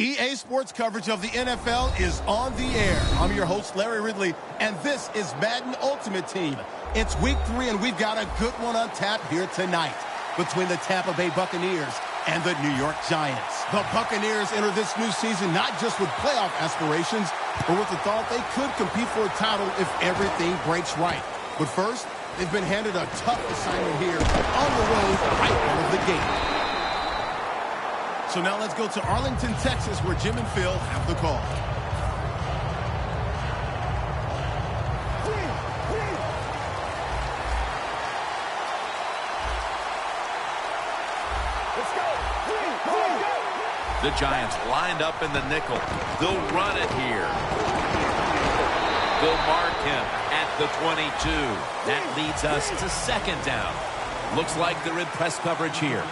EA Sports coverage of the NFL is on the air. I'm your host, Larry Ridley, and this is Madden Ultimate Team. It's week 3, and we've got a good one on tap here tonight between the Tampa Bay Buccaneers and the New York Giants. The Buccaneers enter this new season not just with playoff aspirations, but with the thought they could compete for a title if everything breaks right. But first, they've been handed a tough assignment here on the road right out of the gate. So now let's go to Arlington, Texas, where Jim and Phil have the call. Let's go. The Giants lined up in the nickel. They'll run it here. They'll mark him at the 22. That leads us to second down. Looks like they're in press coverage here.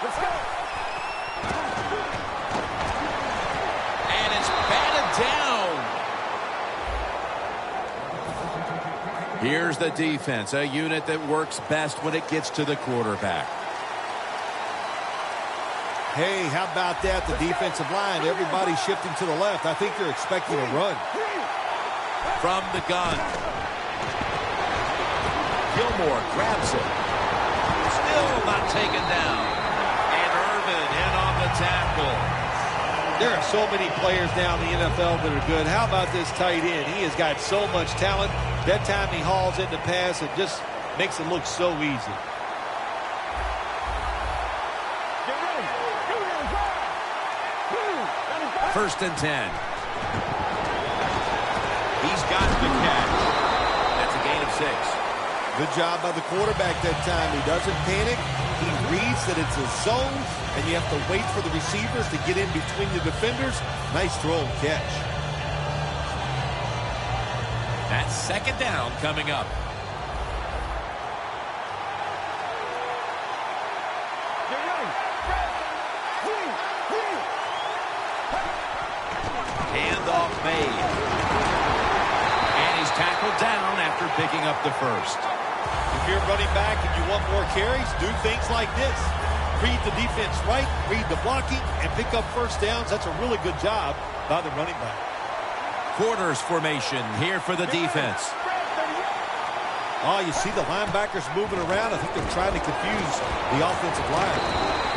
Let's go. And it's batted down. Here's the defense, a unit that works best when it gets to the quarterback. Hey, how about that? The defensive line, everybody shifting to the left. I think they're expecting a run. From the gun. Gilmore grabs it. Still not taken down. In on the tackle. There are so many players now in the NFL that are good. How about this tight end? He has got so much talent. That time he hauls in the pass, it just makes it look so easy. Get ready. First and 10. He's got the catch. That's a gain of 6. Good job by the quarterback that time. He doesn't panic. He reads that it's a zone, and you have to wait for the receivers to get in between the defenders. Nice throw and catch. That's second down coming up. Handoff made. And he's tackled down after picking up the first. If you're running back and you want more carries, do things like this. Read the defense right, read the blocking, and pick up first downs. That's a really good job by the running back. Quarters formation here for the defense. Oh, you see the linebackers moving around. I think they're trying to confuse the offensive line.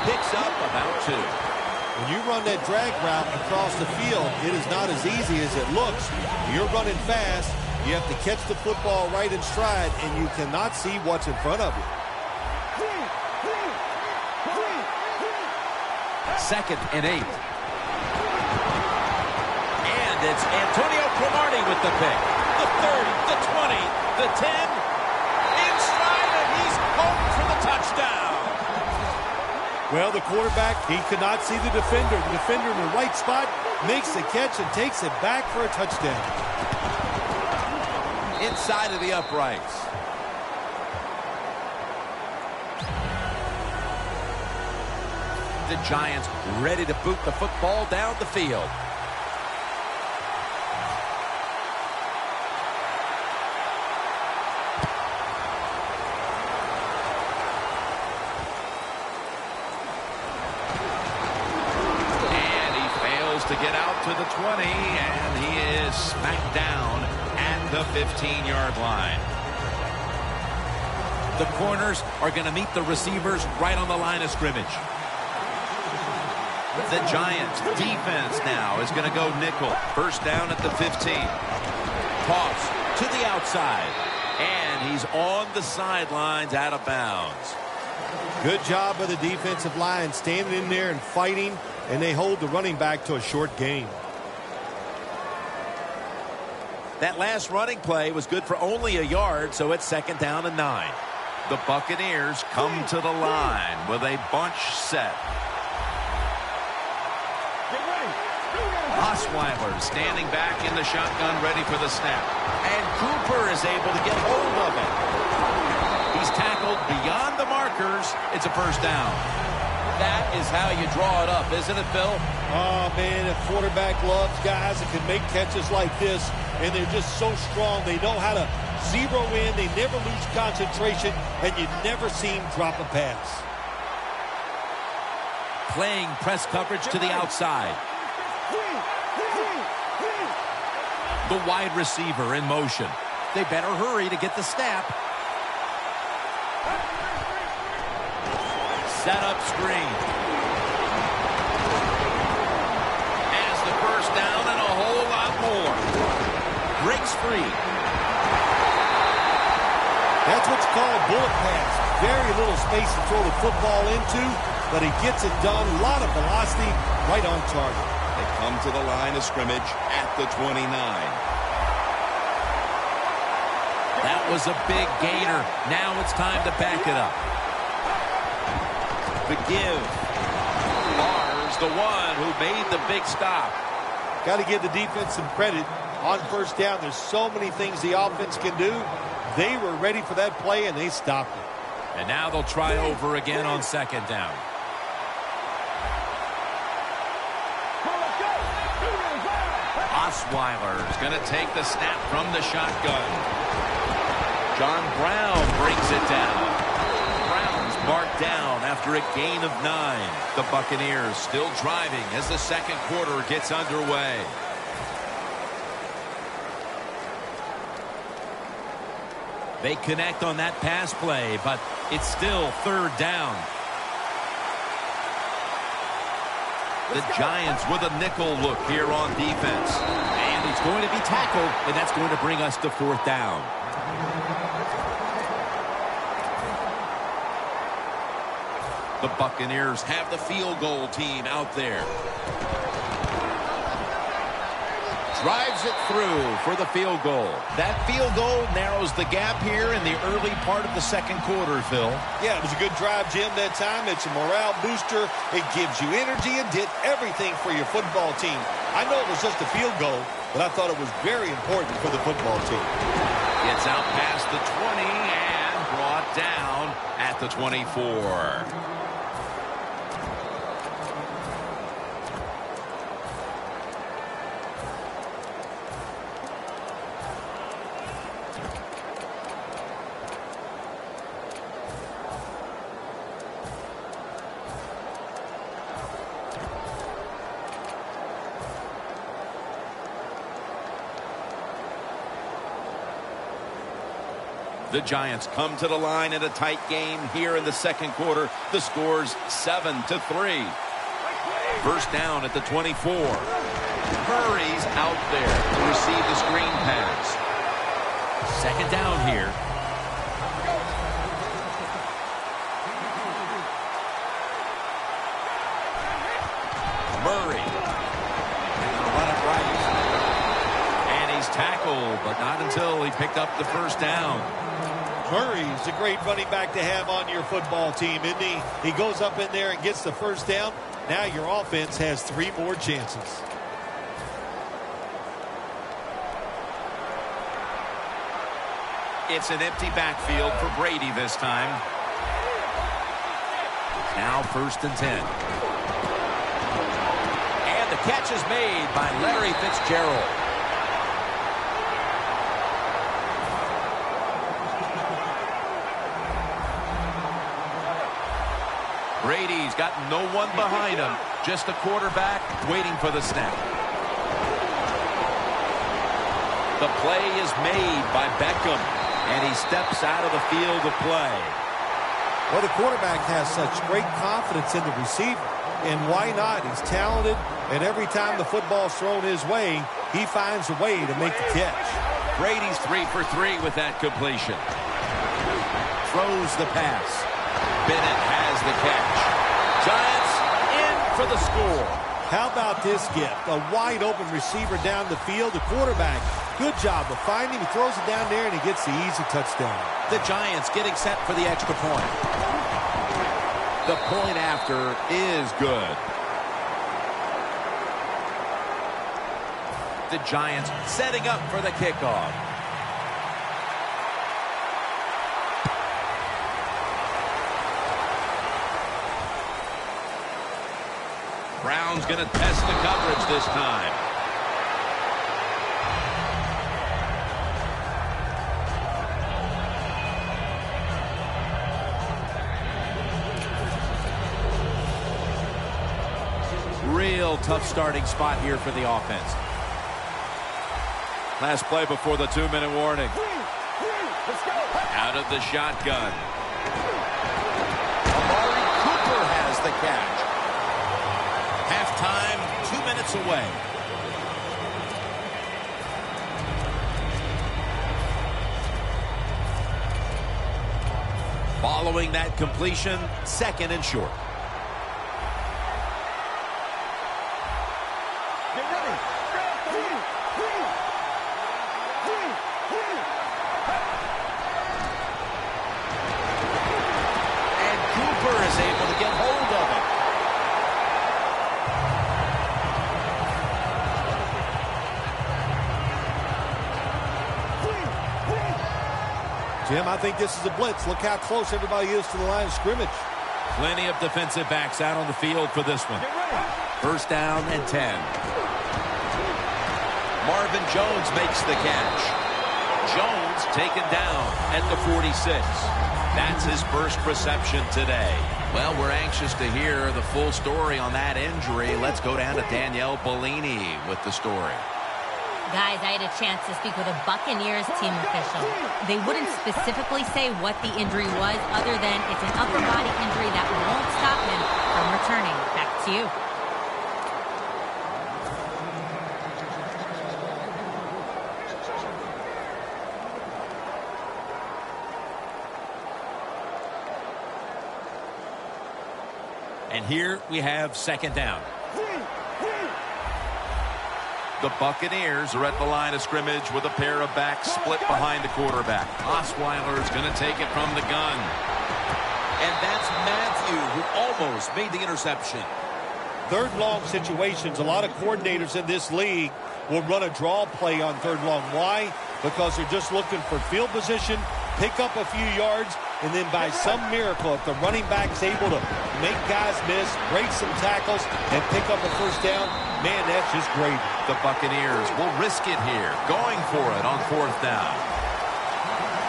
Picks up about 2. When you run that drag route across the field, it is not as easy as it looks. You're running fast. You have to catch the football right in stride, and you cannot see what's in front of you. Second and 8. And it's Antonio Cromartie with the pick. The 30, the 20, the 10. In stride, and he's home for the touchdown. Well, the quarterback, he could not see the defender. The defender in the right spot makes the catch and takes it back for a touchdown. Inside of the uprights. The Giants ready to boot the football down the field. And he fails to get out to the 20, and he is smacked down at the 15-yard line. The corners are going to meet the receivers right on the line of scrimmage. The Giants defense now is going to go nickel. First down at the 15. Toss to the outside. And he's on the sidelines out of bounds. Good job by the defensive line standing in there and fighting, and they hold the running back to a short gain. That last running play was good for only a yard, so it's second down and 9. The Buccaneers come to the line with a bunch set. Osweiler standing back in the shotgun ready for the snap. And Cooper is able to get hold of it. He's tackled beyond the markers. It's a first down. That is how you draw it up, isn't it, Phil? Oh, man, a quarterback loves guys that can make catches like this, and they're just so strong. They know how to zero in. They never lose concentration, and you never see him drop a pass. playing press coverage to the outside. The wide receiver in motion. They better hurry to get the snap. Set up screen. Has the first down and a whole lot more. Breaks free. That's what's called bullet pass. Very little space to throw the football into, but he gets it done. A lot of velocity, right on target. They come to the line of scrimmage at the 29. That was a big gainer. Now it's time to back it up. The give. Barr's the one who made the big stop. Got to give the defense some credit. On first down, there's so many things the offense can do. They were ready for that play, and they stopped it. And now they'll try over again on second down. Osweiler's going to take the snap from the shotgun. John Brown brings it down. Brown's marked down after a gain of 9. The Buccaneers still driving as the second quarter gets underway. They connect on that pass play, but it's still third down. The Giants with a nickel look here on defense. And he's going to be tackled, and that's going to bring us to fourth down. The Buccaneers have the field goal team out there. Drives it through for the field goal. That field goal narrows the gap here in the early part of the second quarter, Phil. Yeah, it was a good drive, Jim, that time. It's a morale booster. It gives you energy and did everything for your football team. I know it was just a field goal, but I thought it was very important for the football team. Gets out past the 20 and brought down at the 24. The Giants come to the line in a tight game here in the second quarter. The score's 7-3. First down at the 24. Murray's out there to receive the screen pass. Second down here. Murray. They're going to run it right. And he's tackled, but not until he picked up the first down. Murray's a great running back to have on your football team, isn't he? He goes up in there and gets the first down. Now your offense has 3 more chances. It's an empty backfield for Brady this time. Now first and 10. And the catch is made by Larry Fitzgerald. Brady's got no one behind him. Just a quarterback waiting for the snap. The play is made by Beckham. And he steps out of the field of play. Well, the quarterback has such great confidence in the receiver. And why not? He's talented. And every time the football's thrown his way, he finds a way to make the catch. Brady's 3 for 3 with that completion. Throws the pass. Bennett has the catch. Giants in for the score. How about this gift? A wide open receiver down the field. The quarterback, good job of finding him. He throws it down there and he gets the easy touchdown. The Giants getting set for the extra point. The point after is good. The Giants setting up for the kickoff. Brown's going to test the coverage this time. real tough starting spot here for the offense. Last play before the 2-minute warning. Out of the shotgun. Amari Cooper has the catch. Halftime, 2 minutes away. Following that completion, 2nd and short. And Cooper is able to get hold of it. Jim, I think this is a blitz. Look how close everybody is to the line of scrimmage. Plenty of defensive backs out on the field for this one. 1st down and 10. Marvin Jones makes the catch. Jones taken down at the 46. That's his first reception today. Well, we're anxious to hear the full story on that injury. Let's go down to Danielle Bellini with the story. Guys, I had a chance to speak with a Buccaneers team official. They wouldn't specifically say what the injury was other than it's an upper body injury that won't stop him from returning. Back to you. And here we have 2nd down. The Buccaneers are at the line of scrimmage with a pair of backs split behind the quarterback. Osweiler is going to take it from the gun. And that's Matthew, who almost made the interception. 3rd long situations, a lot of coordinators in this league will run a draw play on 3rd long. Why? Because they're just looking for field position, pick up a few yards, and then by some miracle, if the running back's able to make guys miss, break some tackles, and pick up a 1st down, man, that's just great. The Buccaneers will risk it here, going for it on 4th down.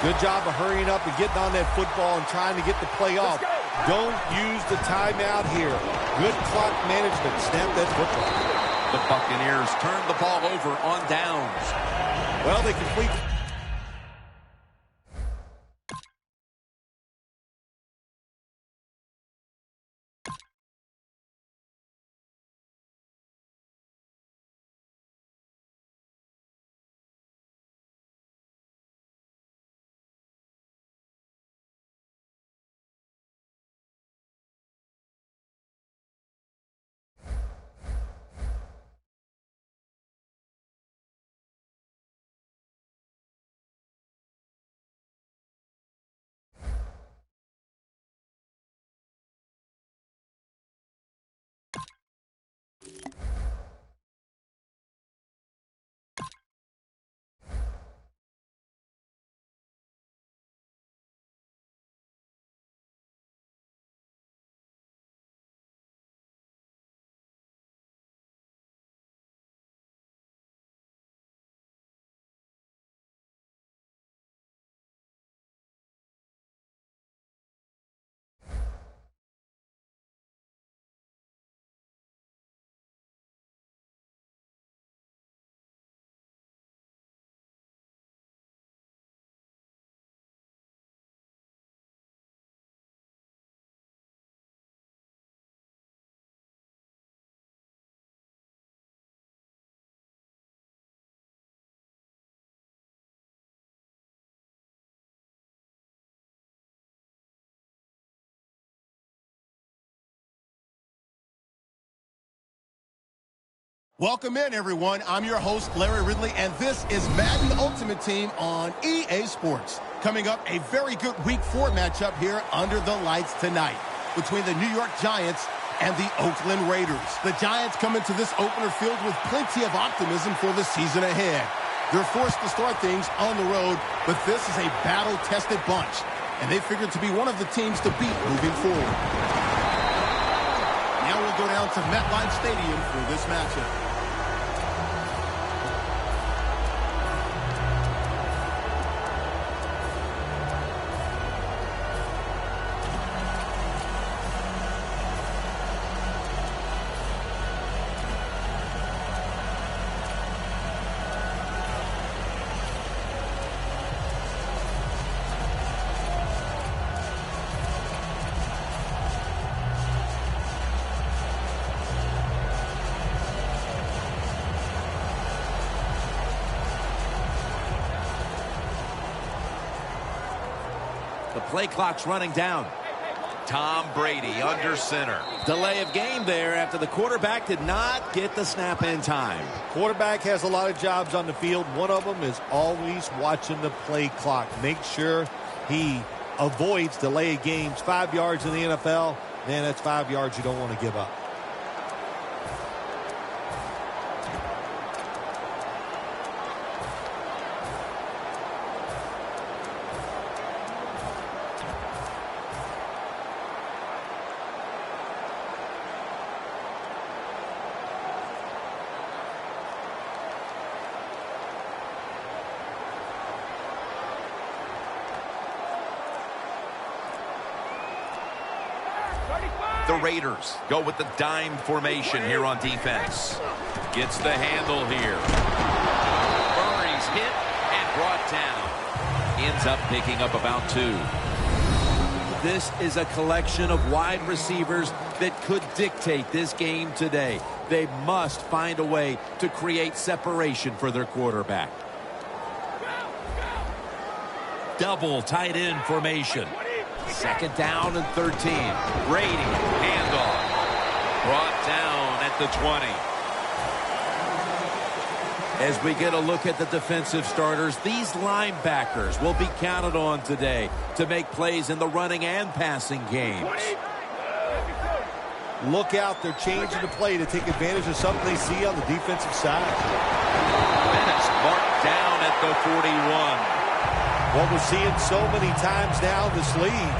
Good job of hurrying up and getting on that football and trying to get the play off. Don't use the timeout here. Good clock management. Snap that football. The Buccaneers turn the ball over on downs. Well, they complete. Welcome in, everyone. I'm your host, Larry Ridley, and this is Madden Ultimate Team on EA Sports. Coming up, a very good Week 4 matchup here under the lights tonight between the New York Giants and the Oakland Raiders. The Giants come into this opener filled with plenty of optimism for the season ahead. They're forced to start things on the road, but this is a battle-tested bunch, and they figure to be one of the teams to beat moving forward. Now we'll go down to MetLife Stadium for this matchup. The play clock's running down. Tom Brady under center. Delay of game there after the quarterback did not get the snap in time. Quarterback has a lot of jobs on the field. One of them is always watching the play clock. Make sure he avoids delay of games. 5 yards in the NFL, man, that's 5 yards you don't want to give up. The Raiders go with the dime formation here on defense. Gets the handle here. Murray's hit and brought down. Ends up picking up about 2. This is a collection of wide receivers that could dictate this game today. They must find a way to create separation for their quarterback. Double tight end formation. 2nd down and 13. Brady, handoff. Brought down at the 20. As we get a look at the defensive starters, these linebackers will be counted on today to make plays in the running and passing games. Look out, they're changing the play to take advantage of something they see on the defensive side. Bennett's marked down at the 41. What we're seeing so many times now in this league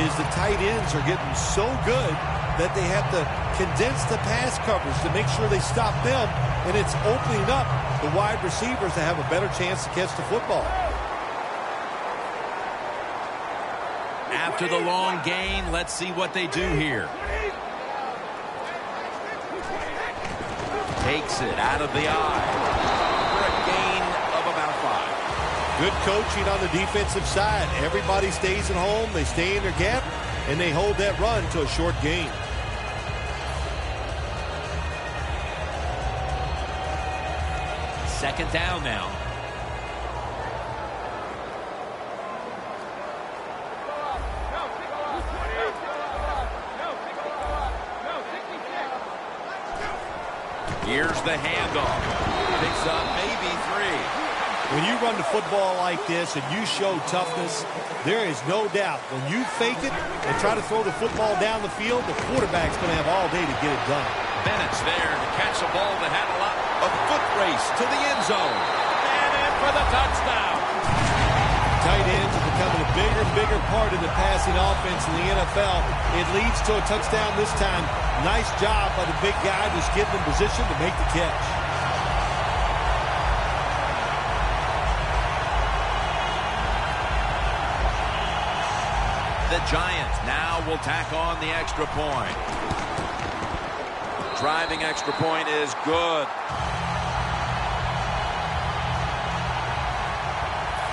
is the tight ends are getting so good that they have to condense the pass coverage to make sure they stop them, and it's opening up the wide receivers to have a better chance to catch the football. After the long gain, let's see what they do here. Takes it out of the eye for a gain of about 5. Good coaching on the defensive side. Everybody stays at home. They stay in their gap, and they hold that run to a short gain. Second down now. Here's the handoff. Picks up maybe 3. When you run the football like this and you show toughness, there is no doubt when you fake it and try to throw the football down the field, the quarterback's going to have all day to get it done. Bennett's there to catch a ball that had a lot of foot race to the end zone. And in for the touchdown. Tight ends are becoming a bigger and bigger part of the passing offense in the NFL. It leads to a touchdown this time. Nice job by the big guy just getting in position to make the catch. The Giants now will tack on the extra point. Driving extra point is good.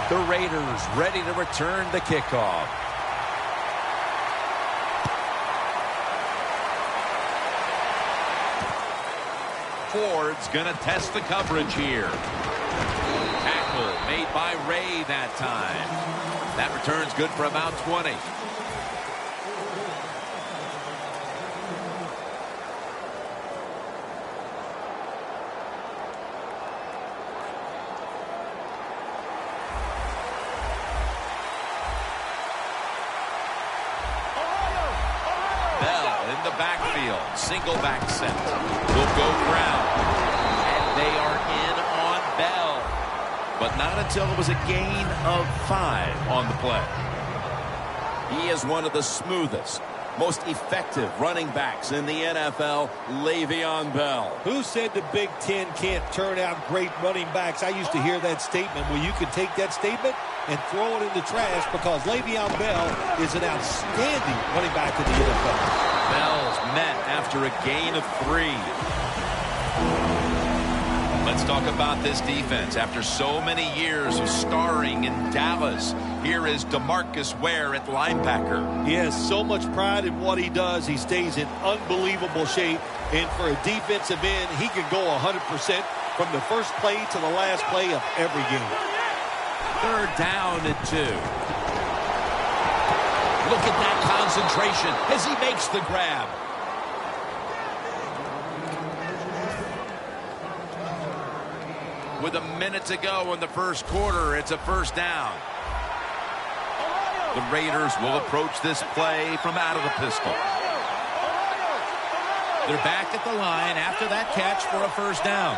The Raiders ready to return the kickoff. Ford's going to test the coverage here. Tackle made by Ray that time. That return's good for about 20. The backfield, single back set, will go ground, and they are in on Bell, but not until it was a gain of 5 on the play. He is one of the smoothest, most effective running backs in the NFL, Le'Veon Bell. Who said the Big Ten can't turn out great running backs? I used to hear that statement. Well, you can take that statement and throw it in the trash because Le'Veon Bell is an outstanding running back in the NFL. Bell's met after a gain of 3. Let's talk about this defense. After so many years of starring in Dallas, here is DeMarcus Ware at linebacker. He has so much pride in what he does. He stays in unbelievable shape. And for a defensive end, he can go 100% from the first play to the last play of every game. Third down and 2. Look at that concentration as he makes the grab. With a minute to go in the first quarter, it's a first down. The Raiders will approach this play from out of the pistol. They're back at the line after that catch for a first down.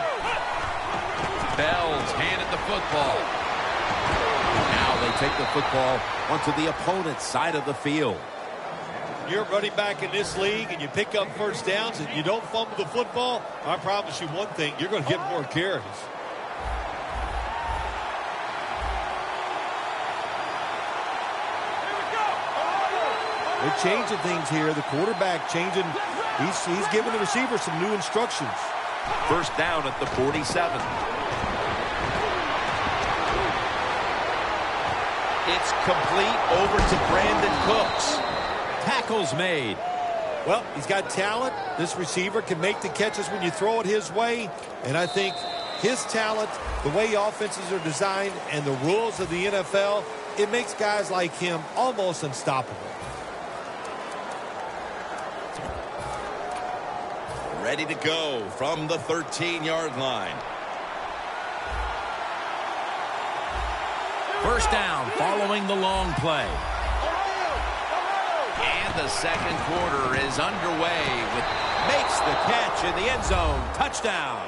Bell's handed the football. Now they take the football onto the opponent's side of the field. You're running back in this league and you pick up first downs and you don't fumble the football, I promise you one thing, you're going to get more carries. They're changing things here. The quarterback changing. He's giving the receiver some new instructions. First down at the 47. It's complete over to Brandon Cooks. Tackle's made. Well, he's got talent. This receiver can make the catches when you throw it his way. And I think his talent, the way offenses are designed, and the rules of the NFL, it makes guys like him almost unstoppable. Ready to go from the 13-yard line. First down following the long play. And the second quarter is underway with makes the catch in the end zone. Touchdown.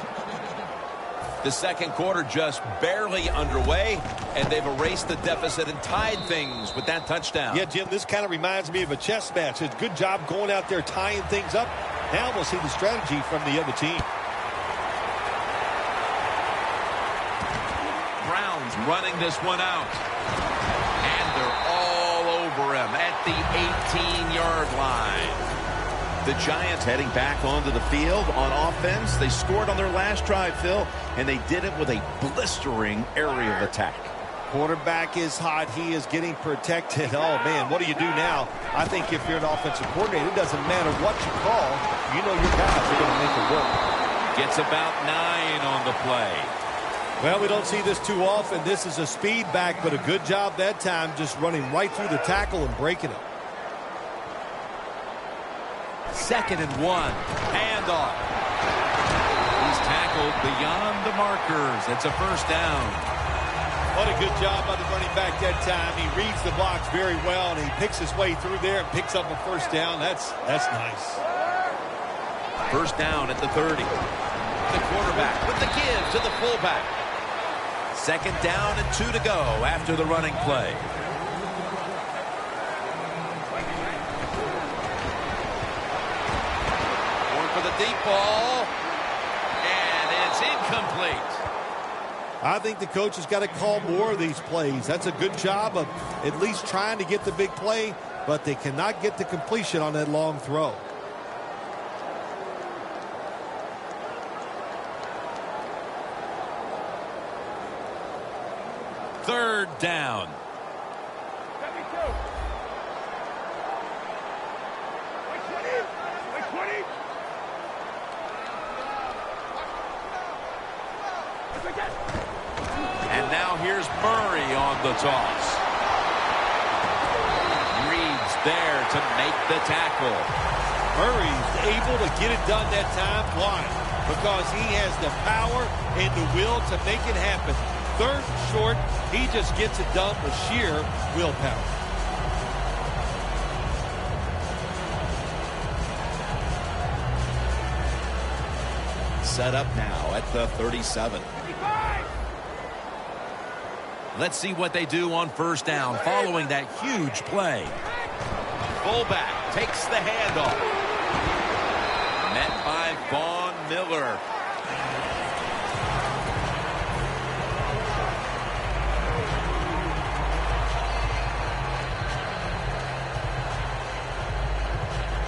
The second quarter just barely underway, and they've erased the deficit and tied things with that touchdown. Yeah, Jim, this kind of reminds me of a chess match. It's a good job going out there tying things up. Now we'll see the strategy from the other team. Browns running this one out. And they're all over him at the 18-yard line. The Giants heading back onto the field on offense. They scored on their last drive, Phil, and they did it with a blistering aerial attack. Quarterback is hot. He is getting protected. Oh, man, what do you do now? I think if you're an offensive coordinator, it doesn't matter what you call. You know your guys are going to make it work. Gets about 9 on the play. Well, we don't see this too often. This is a speed back, but a good job that time just running right through the tackle and breaking it. 2nd and 1. Handoff. He's tackled beyond the markers. It's a first down. What a good job by the running back that time. He reads the box very well, and he picks his way through there and picks up a first down. That's nice. First down at the 30. The quarterback with the give to the fullback. 2nd down and 2 to go after the running play. Going for the deep ball. And it's incomplete. I think the coach has got to call more of these plays. That's a good job of at least trying to get the big play, but they cannot get the completion on that long throw. Third down. And now here's Murray on the toss. Reed's there to make the tackle. Murray's able to get it done that time. Why? Because he has the power and the will to make it happen. 3rd and short, he just gets it done with sheer willpower. Set up now at the 37. Let's see what they do on first down following that huge play. Fullback takes the handoff. Met by Vaughn Miller.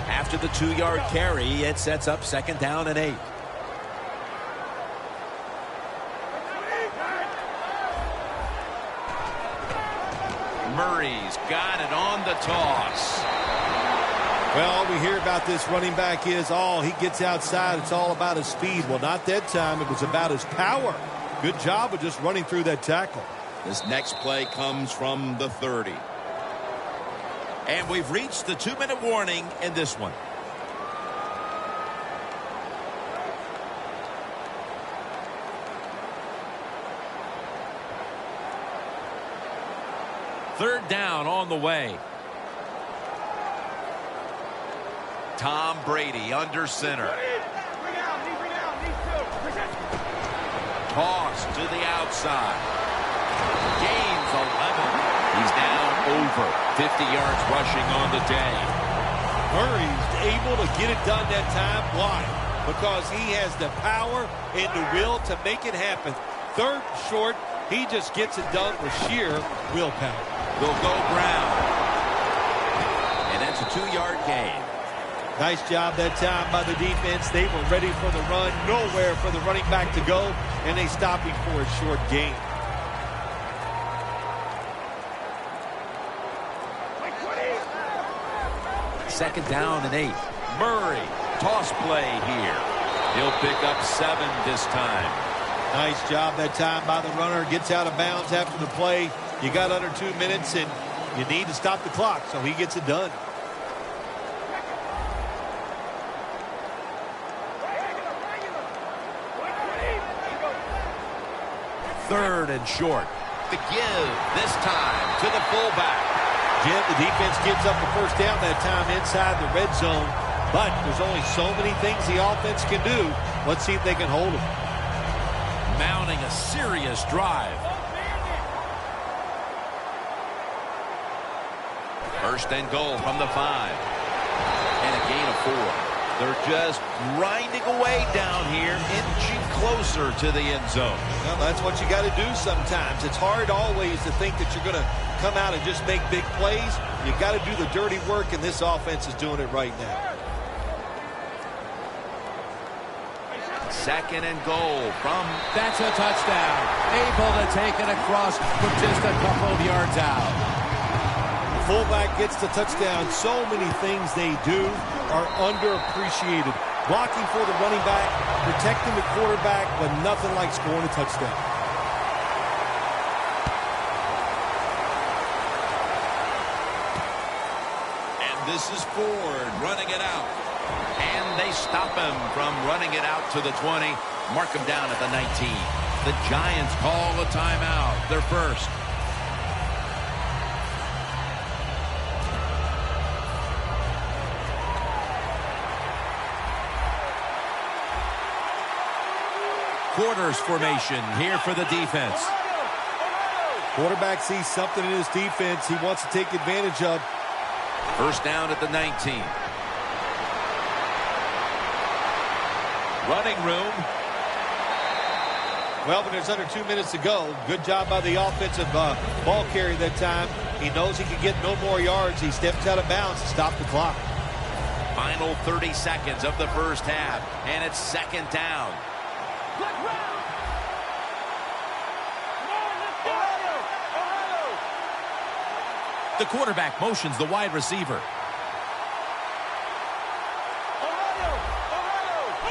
After the 2-yard carry, it sets up 2nd down and 8. Murray's got it on the toss. Well, all we hear about this running back is, he gets outside. It's all about his speed. Well, not that time. It was about his power. Good job of just running through that tackle. This next play comes from the 30. And we've reached the 2-minute warning in this one. Third down on the way. Tom Brady under center. Toss to the outside. Gains 11. He's now over 50 yards rushing on the day. Murray's able to get it done that time. Why? Because he has the power and the will to make it happen. Third short, he just gets it done with sheer willpower. Will go Brown. And that's a 2-yard gain. Nice job that time by the defense. They were ready for the run. Nowhere for the running back to go. And they stopped him for a short gain. Second down and 8. Murray, toss play here. He'll pick up 7 this time. Nice job that time by the runner. Gets out of bounds after the play. You got under 2 minutes, and you need to stop the clock, so he gets it done. Third and short. The give this time to the fullback. Jim, the defense gives up the first down that time inside the red zone, but there's only so many things the offense can do. Let's see if they can hold him. Mounting a serious drive. First and goal from the 5. And a gain of 4. They're just grinding away down here, inching closer to the end zone. Well, that's what you got to do sometimes. It's hard always to think that you're going to come out and just make big plays. You got to do the dirty work, and this offense is doing it right now. Second and goal from... That's a touchdown. Able to take it across from just a couple of yards out. Fullback gets the touchdown. So many things they do are underappreciated. Blocking for the running back, protecting the quarterback, but nothing like scoring a touchdown. And this is Ford running it out. And they stop him from running it out to the 20. Mark him down at the 19. The Giants call a timeout. Their first. Quarters formation here for the defense. Quarterback sees something in his defense he wants to take advantage of. First down at the 19. Running room. Well, when there's under 2 minutes to go, good job by the offensive ball carrier that time. He knows he can get no more yards. He steps out of bounds to stop the clock. Final 30 seconds of the first half, and it's second down. The quarterback motions the wide receiver.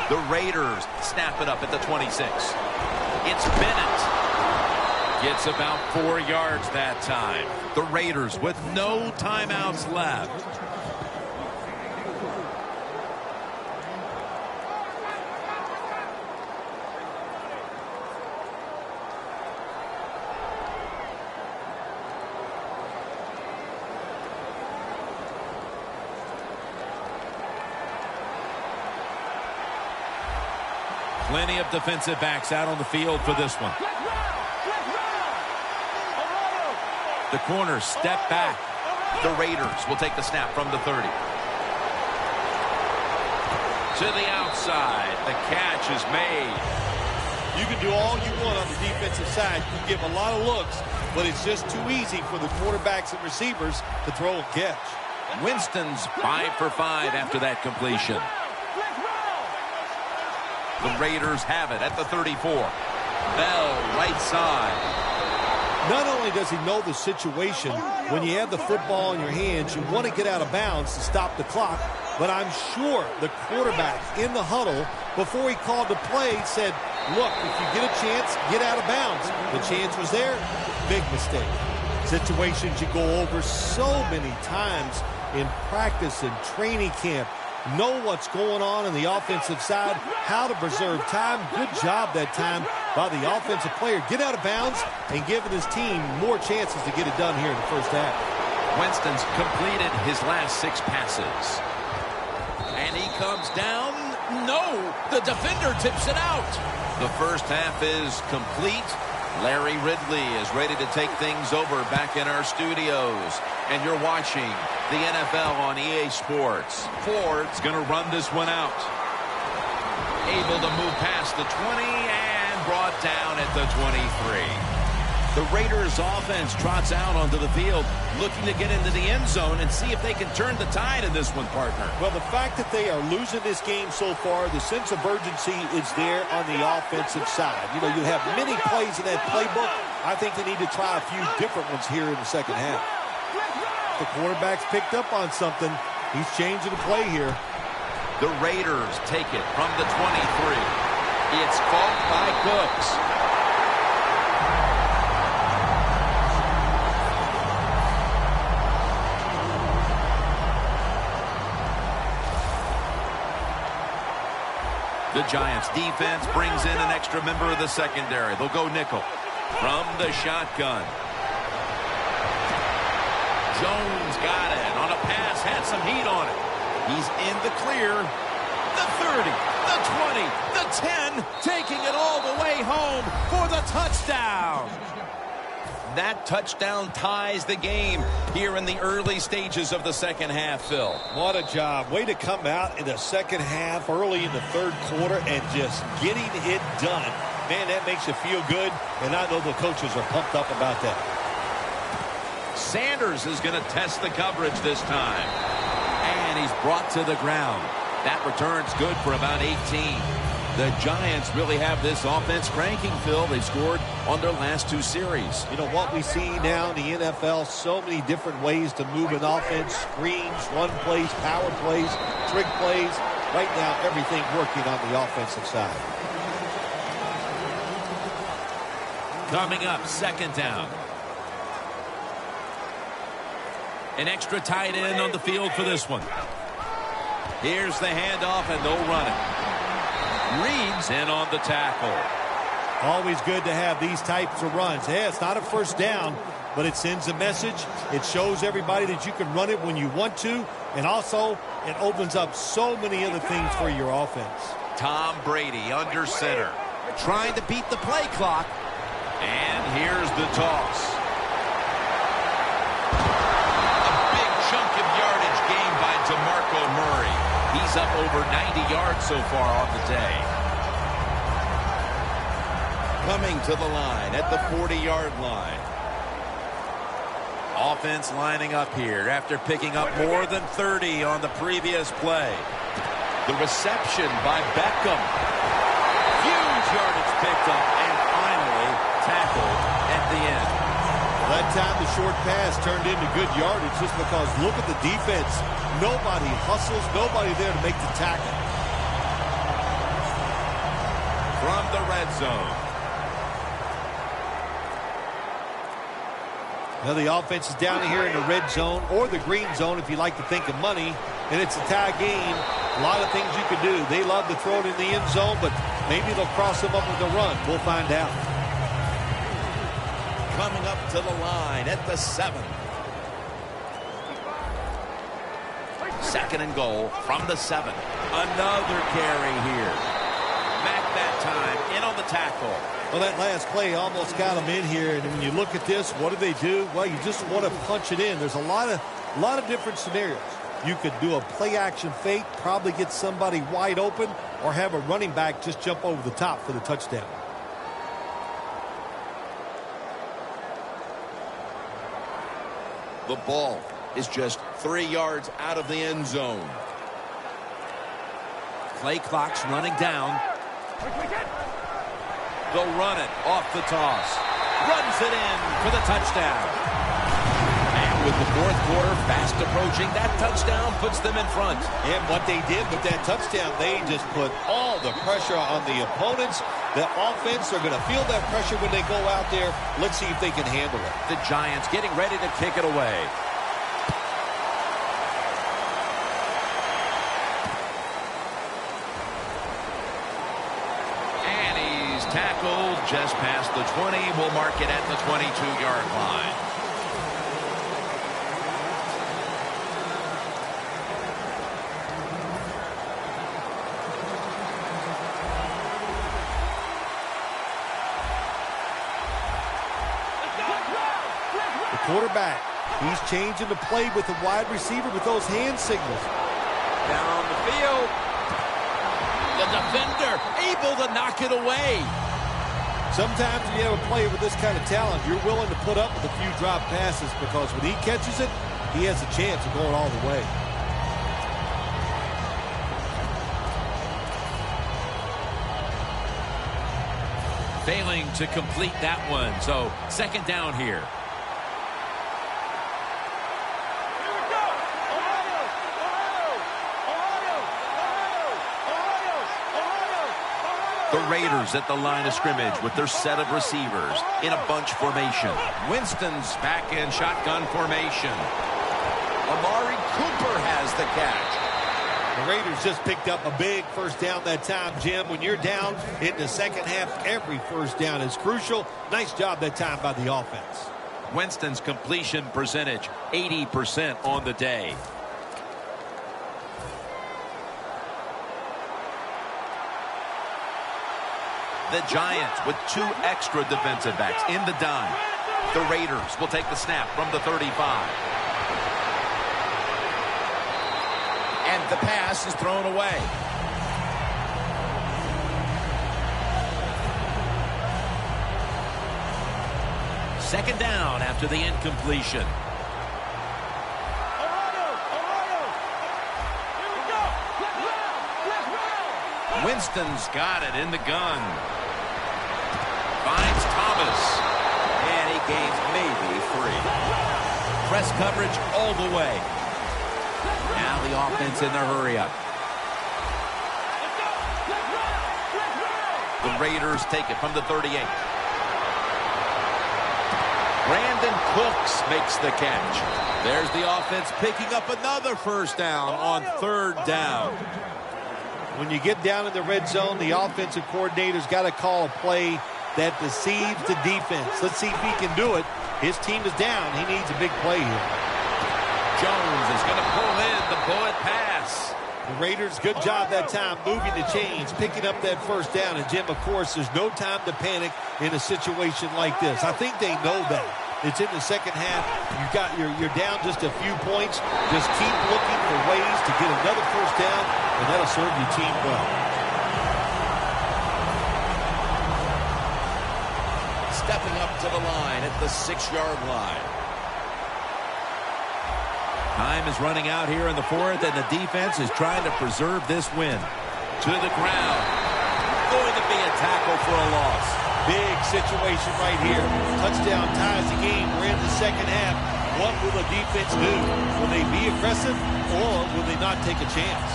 The Raiders snap it up at the 26. It's Bennett. Gets about 4 yards that time. The Raiders with no timeouts left. Plenty of defensive backs out on the field for this one. The corners step back. The Raiders will take the snap from the 30. To the outside. The catch is made. You can do all you want on the defensive side. You can give a lot of looks, but it's just too easy for the quarterbacks and receivers to throw and catch. Winston's 5 for 5 after that completion. The Raiders have it at the 34. Bell, right side. Not only does he know the situation, when you have the football in your hands, you want to get out of bounds to stop the clock, but I'm sure the quarterback in the huddle, before he called the play, said, look, if you get a chance, get out of bounds. The chance was there. Big mistake. Situations you go over so many times in practice and training camp. Know what's going on the offensive side, how to preserve time. Good job that time by the offensive player. Get out of bounds and giving his team more chances to get it done here in the first half. Winston's completed his last 6 passes. And he comes down. No, the defender tips it out. The first half is complete. Larry Ridley is ready to take things over back in our studios. And you're watching the NFL on EA Sports. Ford's going to run this one out. Able to move past the 20 and brought down at the 23. The Raiders offense trots out onto the field, looking to get into the end zone and see if they can turn the tide in this one, partner. Well, the fact that they are losing this game so far, the sense of urgency is there on the offensive side. You know, you have many plays in that playbook. I think they need to try a few different ones here in the second half. The quarterback's picked up on something. He's changing the play here. The Raiders take it from the 23. It's caught by Cooks. The Giants defense brings in an extra member of the secondary. They'll go nickel from the shotgun. Jones got it on a pass, had some heat on it. He's in the clear. The 30, the 20, the 10, taking it all the way home for the touchdown. That touchdown ties the game here in the early stages of the second half, Phil. What a job. Way to come out in the second half, early in the third quarter, and just getting it done. Man, that makes you feel good, and I know the coaches are pumped up about that. Sanders is going to test the coverage this time. And he's brought to the ground. That return's good for about 18. The Giants really have this offense cranking, Phil. They've scored on their last 2 series. You know what we see now in the NFL, so many different ways to move an offense. Screens, run plays, power plays, trick plays. Right now, everything working on the offensive side. Coming up, second down. An extra tight end on the field for this one. Here's the handoff, and they'll run it. Reed's in on the tackle. Always good to have these types of runs. Hey, it's not a first down, but it sends a message. It shows everybody that you can run it when you want to, and also it opens up so many other things for your offense. Tom Brady under center, trying to beat the play clock. And here's the toss. A big chunk of yardage gained by DeMarco Murray. He's up over 90 yards so far on the day. Coming to the line at the 40-yard line. Offense lining up here after picking up more than 30 on the previous play. The reception by Beckham. Huge yardage picked up and finally tackled at the end. That time the short pass turned into good yardage just because look at the defense. Nobody hustles, nobody there to make the tackle. From the red zone. Now the offense is down here in the red zone or the green zone if you like to think of money. And it's a tie game. A lot of things you can do. They love to throw it in the end zone, but maybe they'll cross them up with a run. We'll find out. Coming up to the line at the 7. Second and goal from the 7. Another carry here. Mack that time in on the tackle. Well, that last play almost got them in here. And when you look at this, what do? Well, you just want to punch it in. There's a lot of different scenarios. You could do a play-action fake, probably get somebody wide open, or have a running back just jump over the top for the touchdown. The ball is just 3 yards out of the end zone. Play clock's running down. They'll run it off the toss. Runs it in for the touchdown. And with the fourth quarter fast approaching, that touchdown puts them in front. And what they did with that touchdown, they just put all the pressure on the opponents. The offense are going to feel that pressure when they go out there. Let's see if they can handle it. The Giants getting ready to kick it away. And he's tackled just past the 20. We'll mark it at the 22-yard line. Quarterback, he's changing the play with the wide receiver with those hand signals. Down the field. The defender able to knock it away. Sometimes when you have a player with this kind of talent, you're willing to put up with a few drop passes because when he catches it, he has a chance of going all the way. Failing to complete that one, so second down here. The Raiders at the line of scrimmage with their set of receivers in a bunch formation. Winston's back in shotgun formation. Amari Cooper has the catch. The Raiders just picked up a big first down that time, Jim. When you're down in the second half, every first down is crucial. Nice job that time by the offense. Winston's completion percentage, 80% on the day. The Giants with 2 extra defensive backs in the dime. The Raiders will take the snap from the 35. And the pass is thrown away. Second down after the incompletion. Winston's got it in the gun. Finds Thomas. And he gains maybe 3. Press coverage all the way. Now the offense in their hurry-up. The Raiders take it from the 38. Brandon Cooks makes the catch. There's the offense picking up another first down on third down. When you get down in the red zone, the offensive coordinator's got to call a play that deceives the defense. Let's see if he can do it. His team is down. He needs a big play here. Jones is going to pull in the bullet pass. The Raiders, good job that time moving the chains, picking up that first down. And, Jim, of course, there's no time to panic in a situation like this. I think they know that. It's in the second half. You're down just a few points. Just keep looking for ways to get another first down, and that'll serve your team well. Stepping up to the line at the 6-yard line. Time is running out here in the fourth, and the defense is trying to preserve this win. To the ground. Going to be a tackle for a loss. Big situation right here. Touchdown ties the game. We're in the second half. What will the defense do? Will they be aggressive, or will they not take a chance?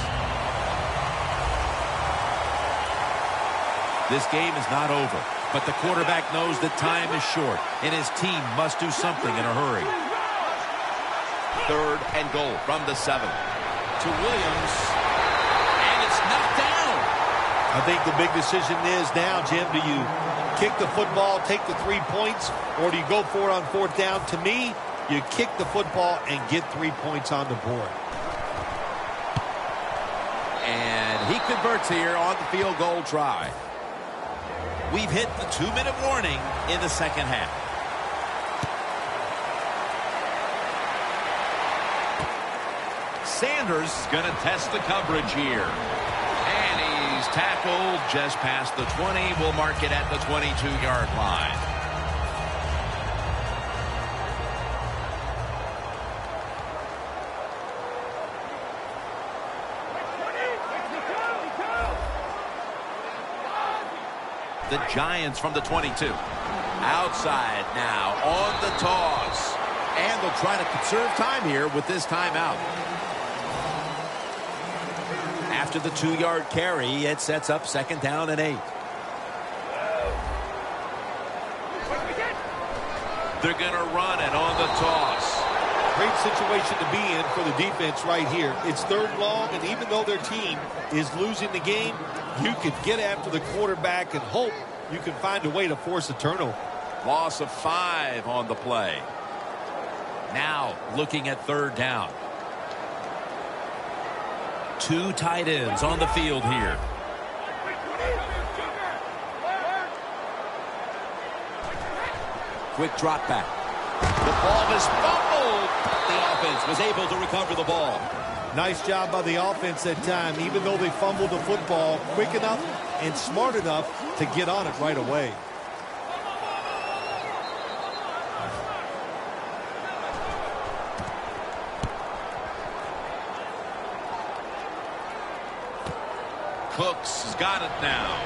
This game is not over, but the quarterback knows that time is short, and his team must do something in a hurry. Third and goal from the 7. To Williams, and it's knocked down. I think the big decision is now, Jim, do you kick the football, take the 3 points, or do you go for it on fourth down? To me, you kick the football and get 3 points on the board. And he converts here on the field goal try. We've hit the 2-minute warning in the second half. Sanders is going to test the coverage here. And he's tackled just past the 20. We'll mark it at the 22-yard line. The Giants from the 22. Outside now on the toss. And they'll try to conserve time here with this timeout. After the 2-yard carry, it sets up second down and 8. They're going to run it on the toss. Great situation to be in for the defense right here. It's third and long, and even though their team is losing the game, you could get after the quarterback and hope you can find a way to force a turnover. Loss of 5 on the play. Now looking at third down. 2 tight ends on the field here. Quick drop back. The ball is fumbled. The offense was able to recover the ball. Nice job by the offense that time, even though they fumbled the football quick enough and smart enough to get on it right away. Cooks has got it now.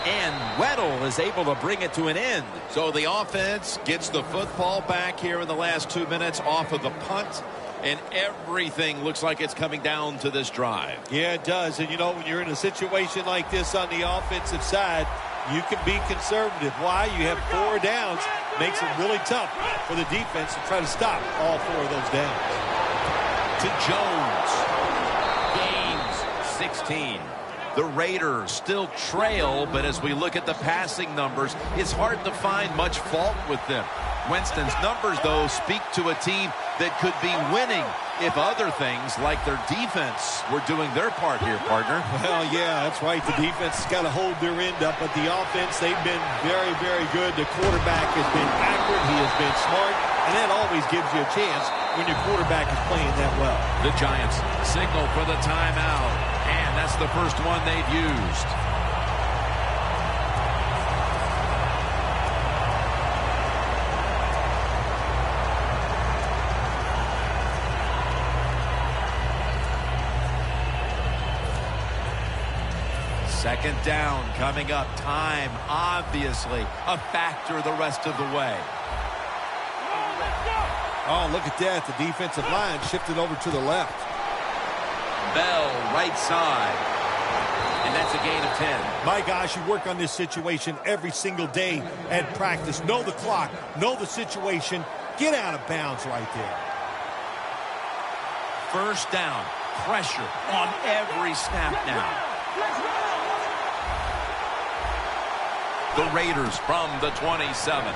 And Weddle is able to bring it to an end. So the offense gets the football back here in the last 2 minutes off of the punt. And everything looks like it's coming down to this drive. Yeah, it does. And, you know, when you're in a situation like this on the offensive side, you can be conservative. Why? You have 4 downs. Makes it really tough for the defense to try to stop all 4 of those downs. To Jones. Gains 16. The Raiders still trail, but as we look at the passing numbers, it's hard to find much fault with them. Winston's numbers, though, speak to a team that could be winning if other things like their defense were doing their part here, partner. Well, yeah, that's right. The defense has got to hold their end up, but the offense, they've been very, very good. The quarterback has been accurate. He has been smart, and that always gives you a chance when your quarterback is playing that well. The Giants signal for the timeout, and that's the first one they've used. Second down coming up. Time, obviously, a factor the rest of the way. Oh, look at that. The defensive line shifted over to the left. Bell, right side. And that's a gain of 10. My gosh, you work on this situation every single day at practice. Know the clock. Know the situation. Get out of bounds right there. First down. Pressure on every snap now. The Raiders from the 27.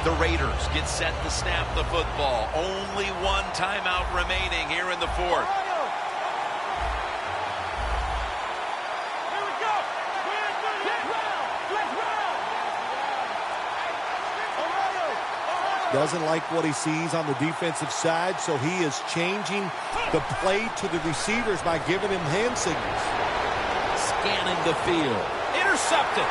The Raiders get set to snap the football. Only 1 timeout remaining here in the 4th. Doesn't like what he sees on the defensive side, so he is changing the play to the receivers by giving him hand signals. Scanning the field. Intercepted.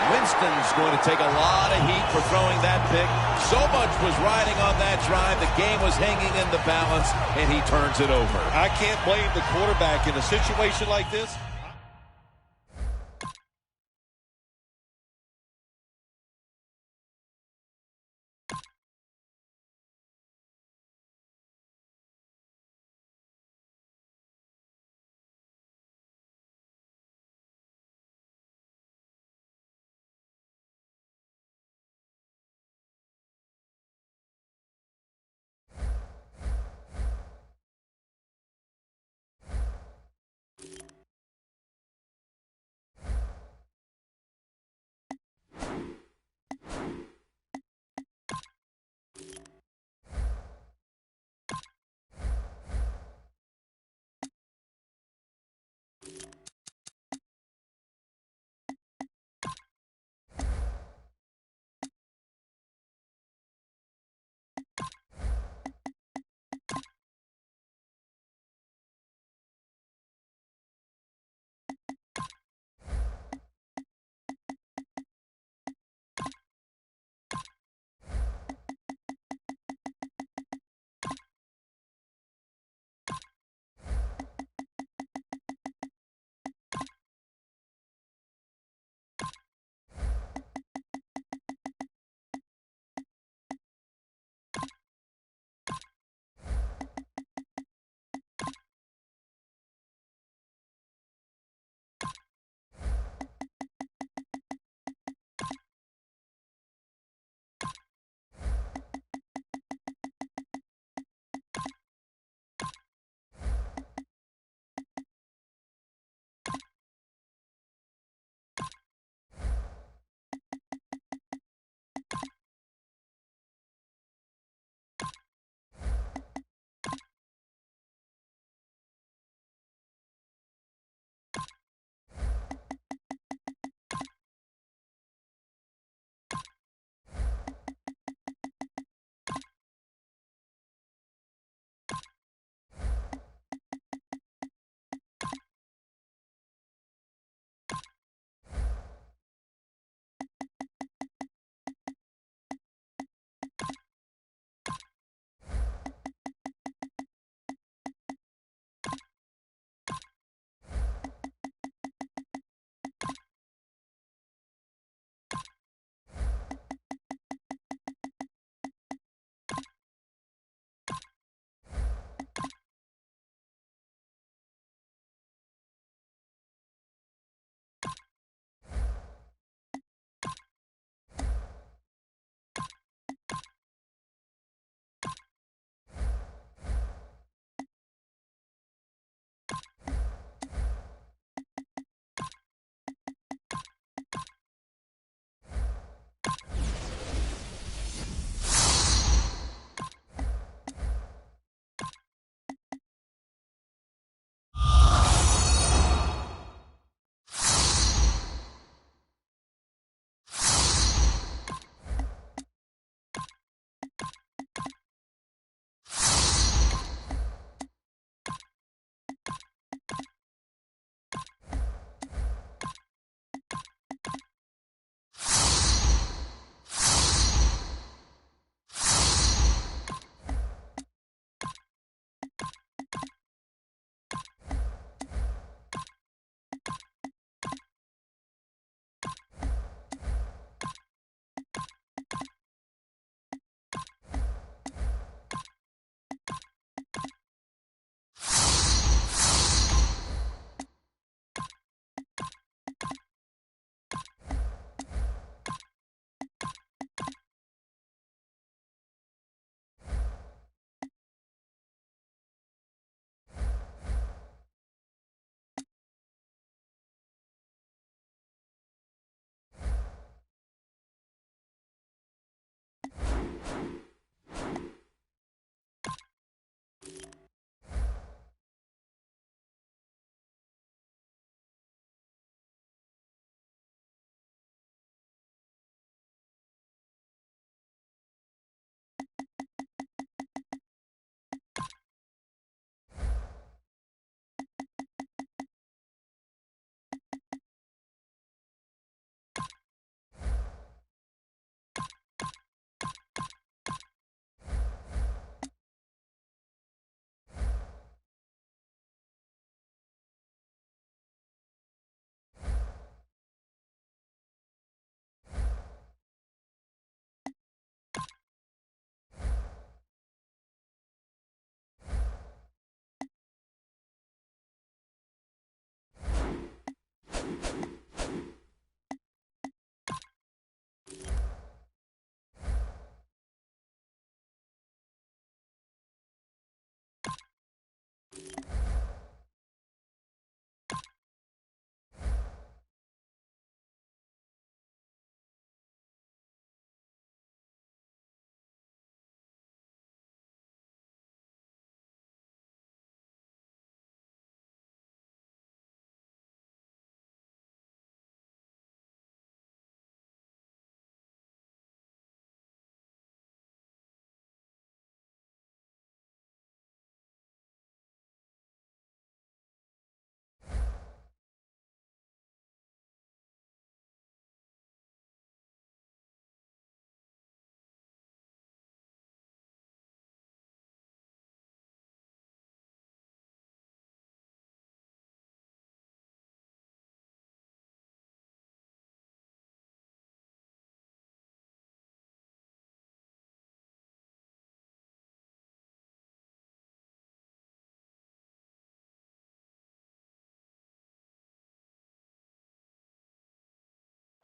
Winston's going to take a lot of heat for throwing that pick. So much was riding on that drive. The game was hanging in the balance, and he turns it over. I can't blame the quarterback in a situation like this.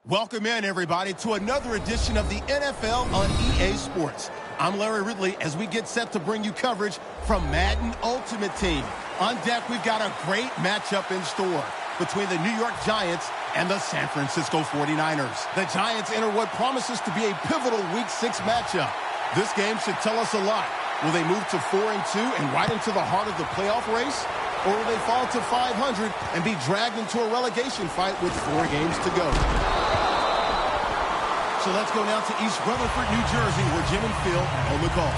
Welcome in, everybody, to another edition of the NFL on EA Sports. I'm Larry Ridley as we get set to bring you coverage from Madden Ultimate Team. On deck, we've got a great matchup in store between the New York Giants and the San Francisco 49ers. The Giants enter what promises to be a pivotal Week 6 matchup. This game should tell us a lot. Will they move to 4-2 and right into the heart of the playoff race? Or will they fall to 500 and be dragged into a relegation fight with 4 games to go? So let's go now to East Rutherford, New Jersey, where Jim and Phil are on the call.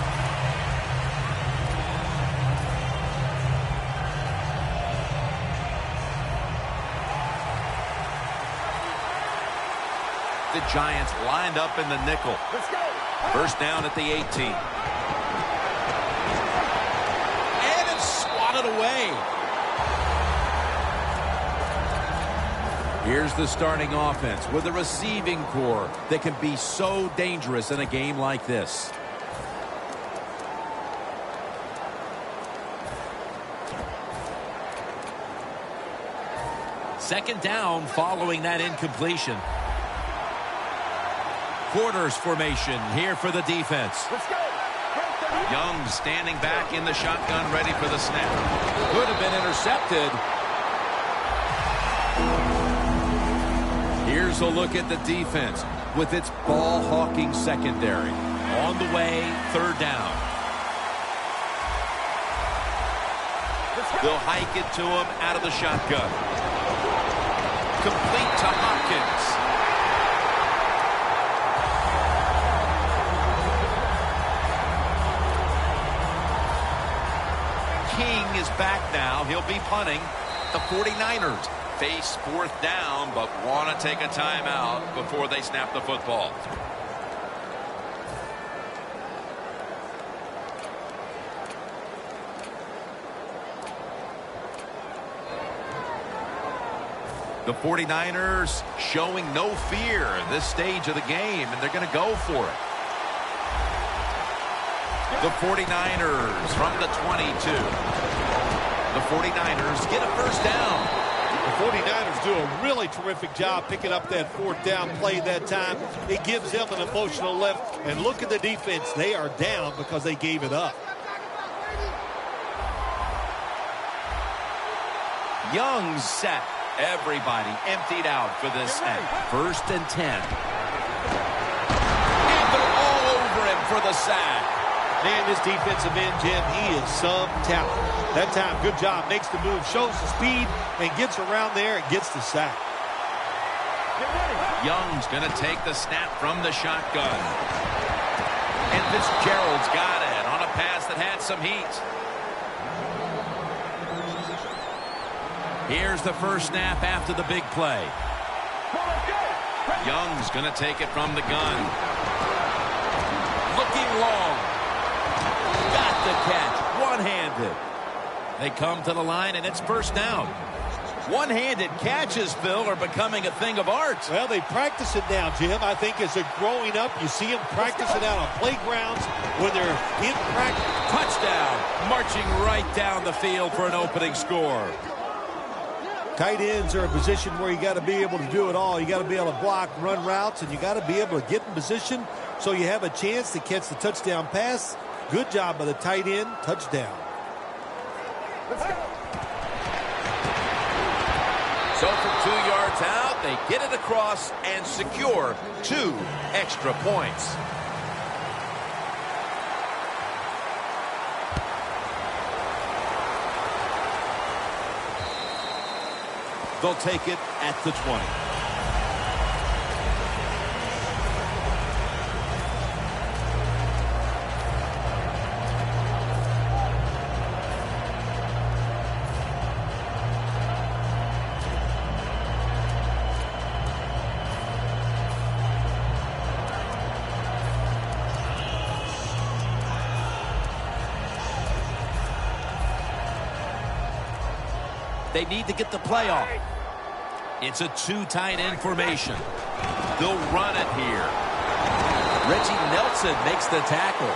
The Giants lined up in the nickel. First down at the 18. And it's swatted away. Here's the starting offense with a receiving core that can be so dangerous in a game like this. Second down following that incompletion. Quarters formation here for the defense. Young standing back in the shotgun, ready for the snap. Could have been intercepted. Here's a look at the defense with its ball-hawking secondary. On the way, third down. They'll hike it to him out of the shotgun. Complete to Hopkins. King is back now. He'll be punting. The 49ers face fourth down, but want to take a timeout before they snap the football. The 49ers showing no fear at this stage of the game, and they're going to go for it. The 49ers from the 22. The 49ers get a first down. The 49ers do a really terrific job picking up that fourth down play that time. It gives them an emotional lift. And look at the defense. They are down because they gave it up. Young's set. Everybody emptied out for this snap. First and 10. And they're all over him for the sack. Man, this defensive end, Jim, he is some talent. That time, good job. Makes the move, shows the speed, and gets around there and gets the sack. Young's going to take the snap from the shotgun. And Fitzgerald's got it on a pass that had some heat. Here's the first snap after the big play. Young's going to take it from the gun. Looking long. Got the catch. One-handed. They come to the line, and it's first down. One-handed catches, Phil, are becoming a thing of art. Well, they practice it now, Jim. I think as they're growing up, you see them practice it out on playgrounds when they're in practice. Touchdown. Marching right down the field for an opening score. Tight ends are a position where you got to be able to do it all. You got to be able to block, run routes, and you got to be able to get in position so you have a chance to catch the touchdown pass. Good job by the tight end. Touchdown. So from 2 yards out, they get it across and secure 2 extra points. They'll take it at the 20. They need to get the play off. It's a 2 tight end formation. They'll run it here. Reggie Nelson makes the tackle.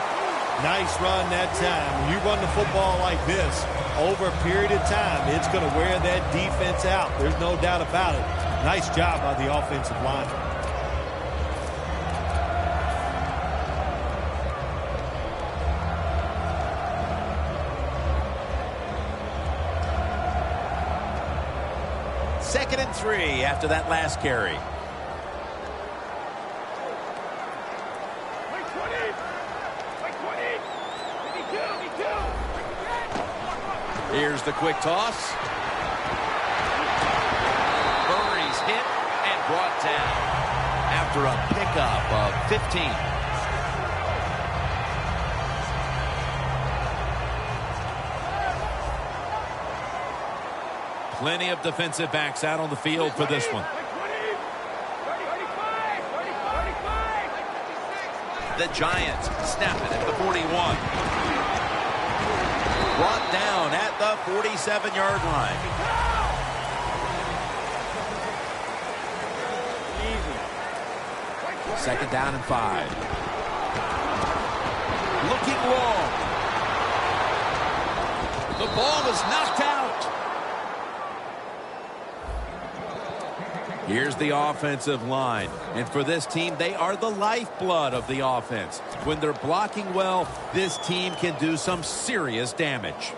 Nice run that time. When you run the football like this, over a period of time, it's going to wear that defense out. There's no doubt about it. Nice job by the offensive line. 2nd and 3 after that last carry. Here's the quick toss. Murray's hit and brought down after a pickup of 15. Plenty of defensive backs out on the field for this one. The Giants snap it at the 41. Brought down at the 47-yard line. Second down and 5. Looking long. The ball is knocked out. Here's the offensive line. And for this team, they are the lifeblood of the offense. When they're blocking well, this team can do some serious damage.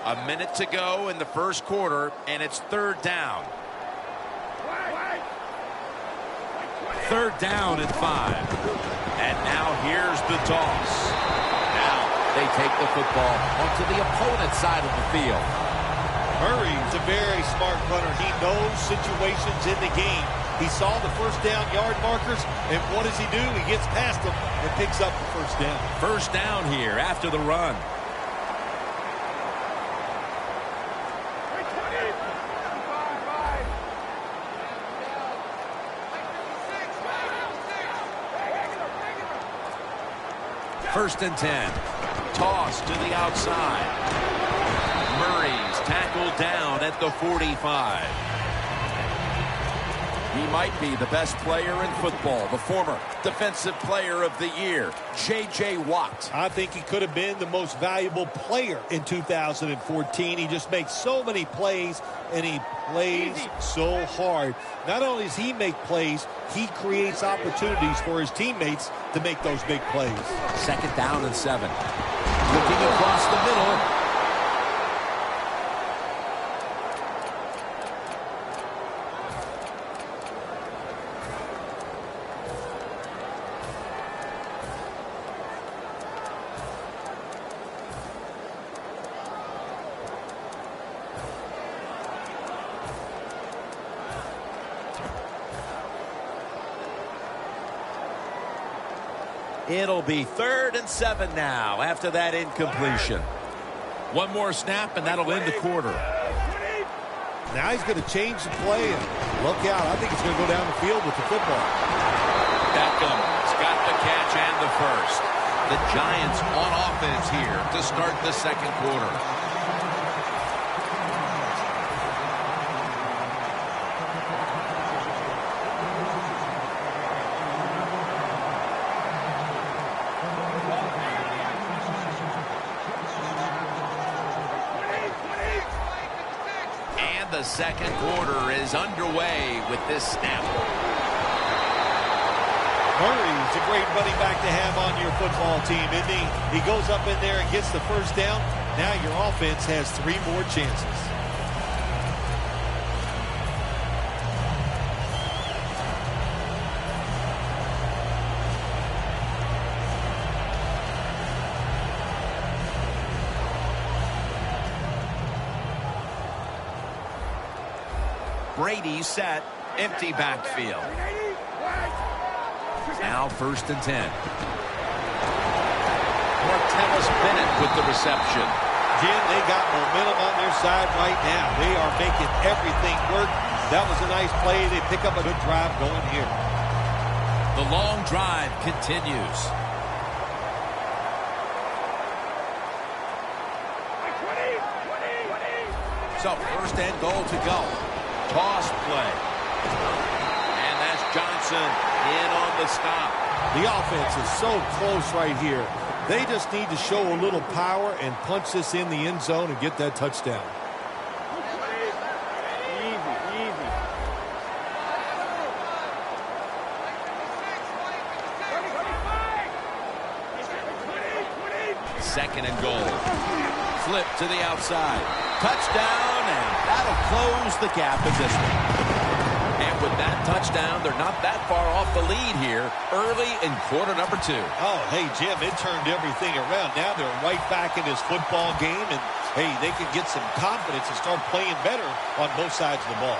A minute to go in the first quarter, and it's 3rd down. 3rd down and 5. And now here's the toss. Now they take the football onto the opponent's side of the field. Murray's a very smart runner. He knows situations in the game. He saw the first down yard markers, and what does he do? He gets past them and picks up the first down. First down here after the run. First and 10. Toss to the outside. Murray's tackled down at the 45. He might be the best player in football, the former Defensive Player of the Year, J.J. Watt. I think he could have been the most valuable player in 2014. He just makes so many plays, and he plays so hard. Not only does he make plays, he creates opportunities for his teammates to make those big plays. 2nd down and 7. Looking across the middle. It'll be 3rd and 7 now after that incompletion. One more snap, and that'll end the quarter. Now he's going to change the play, and look out. I think he's going to go down the field with the football. Beckham's got the catch and the first. The Giants on offense here to start the second quarter. The second quarter is underway with this snap. Murray's a great running back to have on your football team, isn't he? He goes up in there and gets the first down. Now your offense has 3 more chances. Brady set, empty backfield. Now 1st and 10. Martellus Bennett with the reception. Jim, they got momentum on their side right now. They are making everything work. That was a nice play. They pick up a good drive going here. The long drive continues. So 1st and goal to go. Toss play. And that's Johnson in on the stop. The offense is so close right here. They just need to show a little power and punch this in the end zone and get that touchdown. 2nd and goal. Flip to the outside. Touchdown, and that'll close the gap in this one. And with that touchdown, they're not that far off the lead here early in quarter number 2. Oh, hey, Jim, it turned everything around. Now they're right back in this football game, and, hey, they can get some confidence and start playing better on both sides of the ball.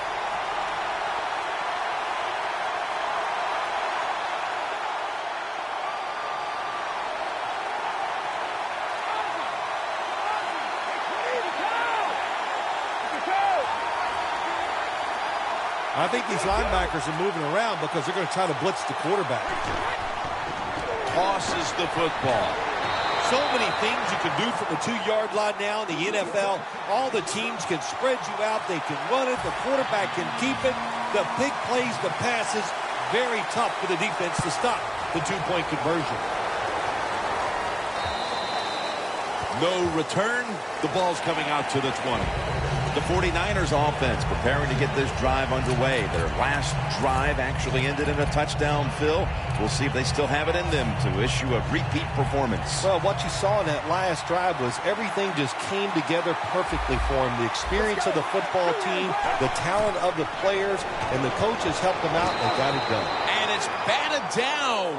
I think these linebackers are moving around because they're going to try to blitz the quarterback. Tosses the football. So many things you can do from the 2-yard line now in the NFL. All the teams can spread you out. They can run it. The quarterback can keep it. The big plays, the passes, very tough for the defense to stop the 2-point conversion. No return. The ball's coming out to the 20. The 49ers offense preparing to get this drive underway. Their last drive actually ended in a touchdown, Phil. We'll see if they still have it in them to issue a repeat performance. Well, what you saw in that last drive was everything just came together perfectly for them. The experience of the football team, the talent of the players, and the coaches helped them out, and they got it done. And it's batted down.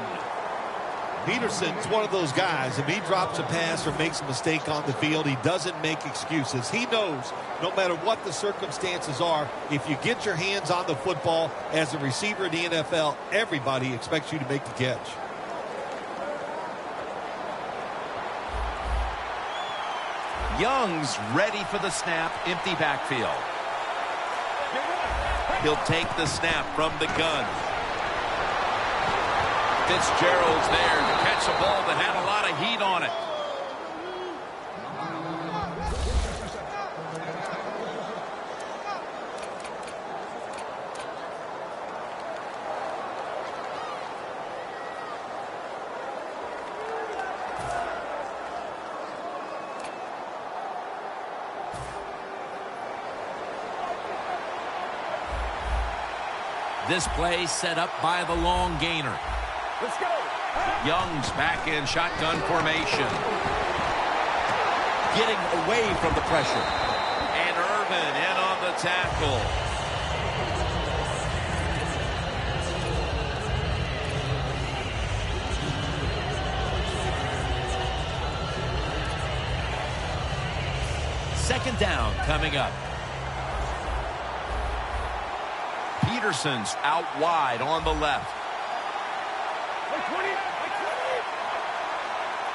Peterson's one of those guys. If he drops a pass or makes a mistake on the field, he doesn't make excuses. He knows no matter what the circumstances are, if you get your hands on the football as a receiver in the NFL, everybody expects you to make the catch. Young's ready for the snap, empty backfield. He'll take the snap from the gun. Fitzgerald's there to catch a ball that had a lot of heat on it. This play set up by the long gainer. Let's go. Young's back in shotgun formation. Getting away from the pressure. And Irvin in on the tackle. Second down coming up. Peterson's out wide on the left.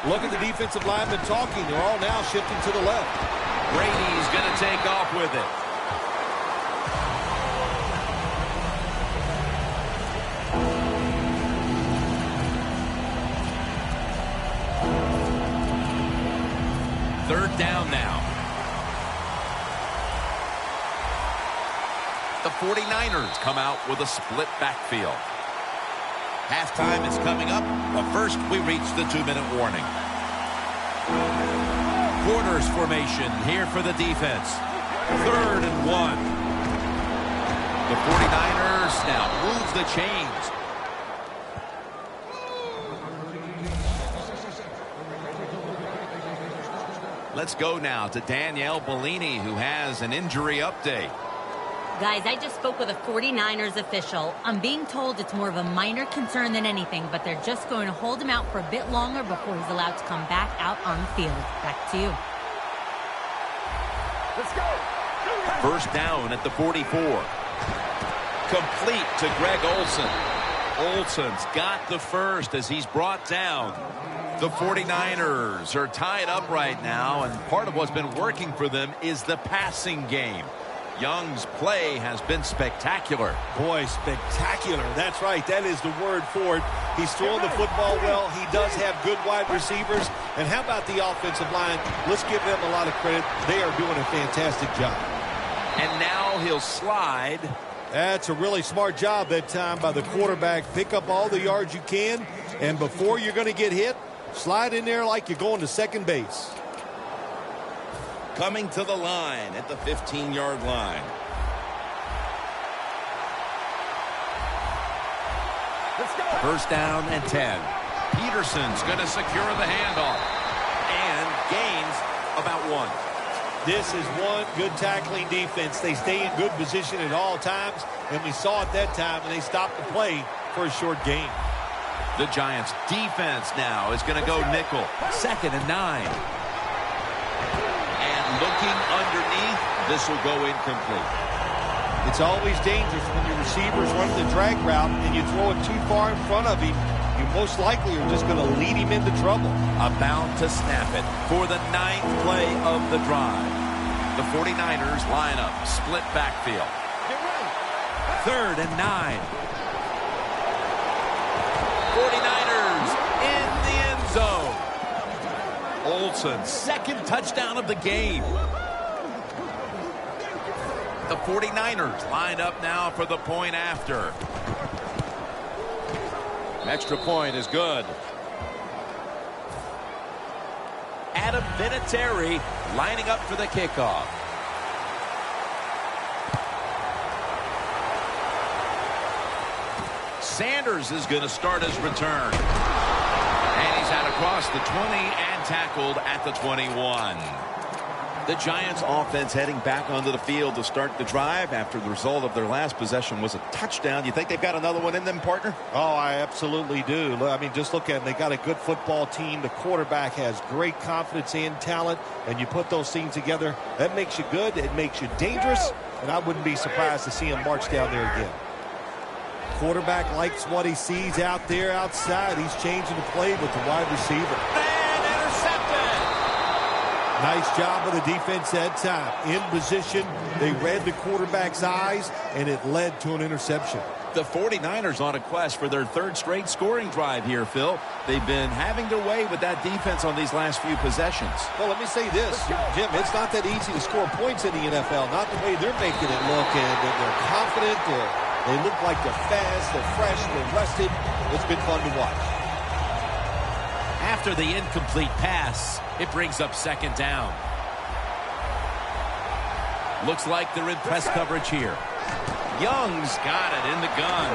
Look at the defensive linemen talking. They're all now shifting to the left. Brady's going to take off with it. Third down now. The 49ers come out with a split backfield. Halftime is coming up, but first we reach the 2-minute warning. Quarters formation here for the defense. 3rd and 1. The 49ers now move the chains. Let's go now to Danielle Bellini, who has an injury update. Guys, I just spoke with a 49ers official. I'm being told it's more of a minor concern than anything, but they're just going to hold him out for a bit longer before he's allowed to come back out on the field. Back to you. Let's go. First down at the 44. Complete to Greg Olsen. Olsen's got the first as he's brought down. The 49ers are tied up right now, and part of what's been working for them is the passing game. Young's play has been spectacular. Boy, spectacular. That's right. That is the word for it. He's throwing the football well. He does have good wide receivers. And how about the offensive line? Let's give them a lot of credit. They are doing a fantastic job. And now he'll slide. That's a really smart job that time by the quarterback. Pick up all the yards you can. And before you're going to get hit, slide in there like you're going to second base. Coming to the line at the 15-yard line. Let's go. First down and 10. Peterson's going to secure the handoff. And about 1. This is one good tackling defense. They stay in good position at all times, and we saw it that time, and they stopped the play for a short gain. The Giants' defense now is going to go nickel. 2nd and 9. And looking underneath, this will go incomplete. It's always dangerous when your receivers run the drag route and you throw it too far in front of him. You most likely are just going to lead him into trouble. About to snap it for the 9th play of the drive. The 49ers line up, split backfield. 3rd and 9. 49ers in the end zone. Olsen, 2nd touchdown of the game. The 49ers line up now for the point after. Extra point is good. Adam Vinatieri lining up for the kickoff. Sanders is going to start his return. And he's out across the 20 and tackled at the 21. The Giants offense heading back onto the field to start the drive after the result of their last possession was a touchdown. You think they've got another one in them, partner? Oh, I absolutely do. I mean, just look at them. They got a good football team. The quarterback has great confidence and talent, and you put those things together, that makes you good. It makes you dangerous, and I wouldn't be surprised to see him march down there again. Quarterback likes what he sees out there outside. He's changing the play with the wide receiver. And intercepted. Nice job of the defense that time. In position, they read the quarterback's eyes, and it led to an interception. The 49ers on a quest for their 3rd straight scoring drive here, Phil. They've been having their way with that defense on these last few possessions. Well, let me say this, Jim, it's not that easy to score points in the NFL, not the way they're making it look, and they're confident, they look like they're fast, they're fresh, they're rested. It's been fun to watch. After the incomplete pass, it brings up 2nd down. Looks like they're in press coverage here. Young's got it in the gun.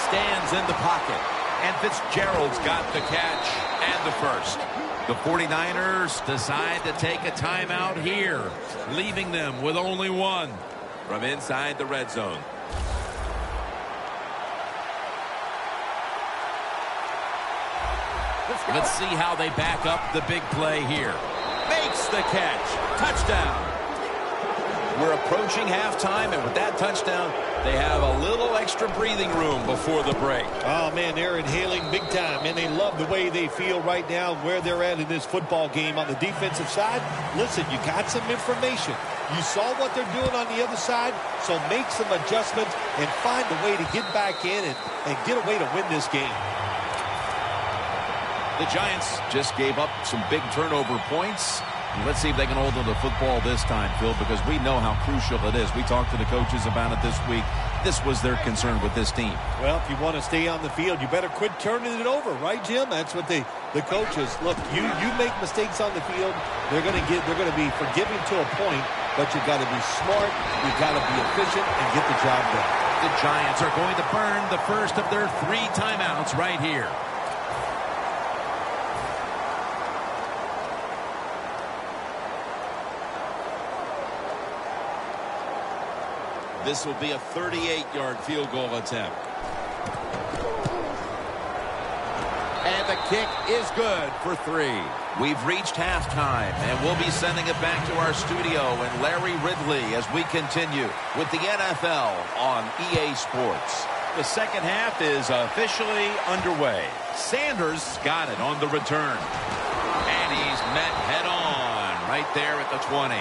Stands in the pocket. And Fitzgerald's got the catch and the first. The 49ers decide to take a timeout here, leaving them with only one from inside the red zone. Let's see how they back up the big play here. Makes the catch. Touchdown. We're approaching halftime, and with that touchdown, they have a little extra breathing room before the break. Oh, man, they're inhaling big time, and they love the way they feel right now, where they're at in this football game. On the defensive side, listen, you got some information. You saw what they're doing on the other side, so make some adjustments and find a way to get back in and get a way to win this game. The Giants just gave up some big turnover points. Let's see if they can hold on to football this time, Phil, because we know how crucial it is. We talked to the coaches about it this week. This was their concern with this team. Well, if you want to stay on the field, you better quit turning it over, right, Jim? That's what the coaches look. You make mistakes on the field, they're going to be forgiving to a point, but you got to be smart, you got to be efficient, and get the job done. The Giants are going to burn the first of their 3 timeouts right here. This will be a 38-yard field goal attempt. And the kick is good for 3. We've reached halftime, and we'll be sending it back to our studio and Larry Ridley as we continue with the NFL on EA Sports. The second half is officially underway. Sanders got it on the return. And he's met head-on right there at the 20.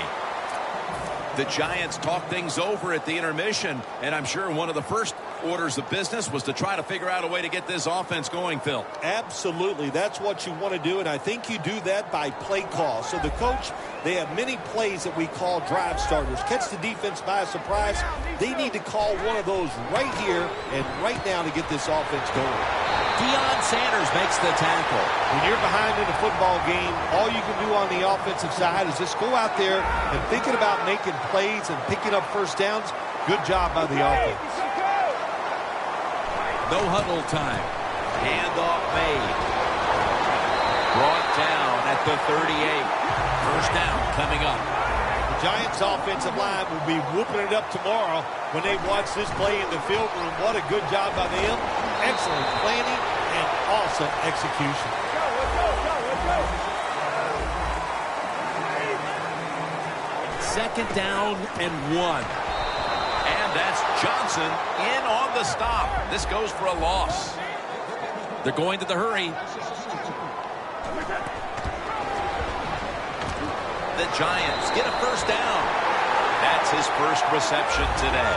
The Giants talk things over at the intermission, and I'm sure one of the first orders of business was to try to figure out a way to get this offense going, Phil. Absolutely. That's what you want to do, and I think you do that by play call. So the coach, they have many plays that we call drive starters. Catch the defense by surprise. They need to call one of those right here and right now to get this offense going. Deion Sanders makes the tackle. When you're behind in a football game, all you can do on the offensive side is just go out there and thinking about making plays and picking up first downs. Good job by the offense. No huddle time. Handoff made. Brought down at the 38. First down coming up. The Giants' offensive line will be whooping it up tomorrow when they watch this play in the field room. What a good job by them. Excellent planning and awesome execution. Second down and 1. And that's Johnson in on the stop. This goes for a loss. They're going to the hurry. The Giants get a first down. That's his first reception today.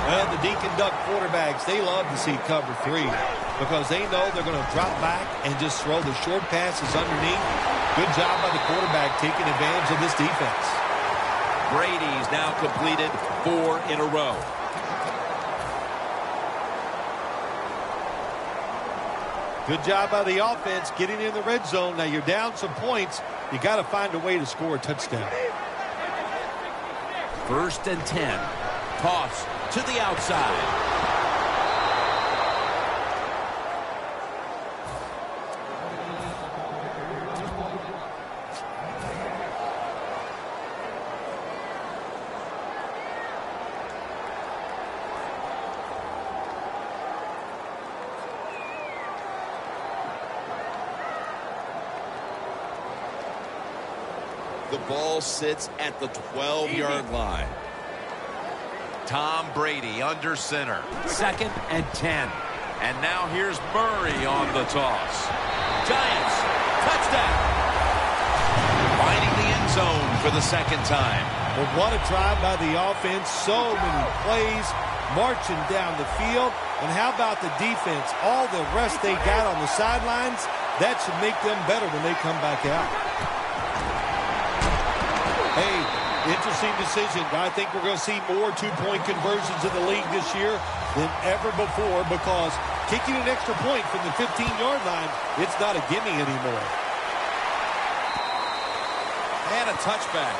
Well, the Dink and Duck quarterbacks, they love to see cover 3 because they know they're going to drop back and just throw the short passes underneath. Good job by the quarterback taking advantage of this defense. Brady's now completed 4 in a row. Good job by the offense getting in the red zone. Now you're down some points. You got to find a way to score a touchdown. First and 10. Toss to the outside. The ball sits at the 12-yard line. Tom Brady under center. Second and 10. And now here's Murray on the toss. Giants, touchdown. Finding the end zone for the second time. Well, what a drive by the offense. So many plays marching down the field. And how about the defense? All the rest they got on the sidelines, that should make them better when they come back out. Hey, interesting decision. I think we're going to see more two-point conversions in the league this year than ever before because kicking an extra point from the 15-yard line, it's not a gimme anymore. And a touchback.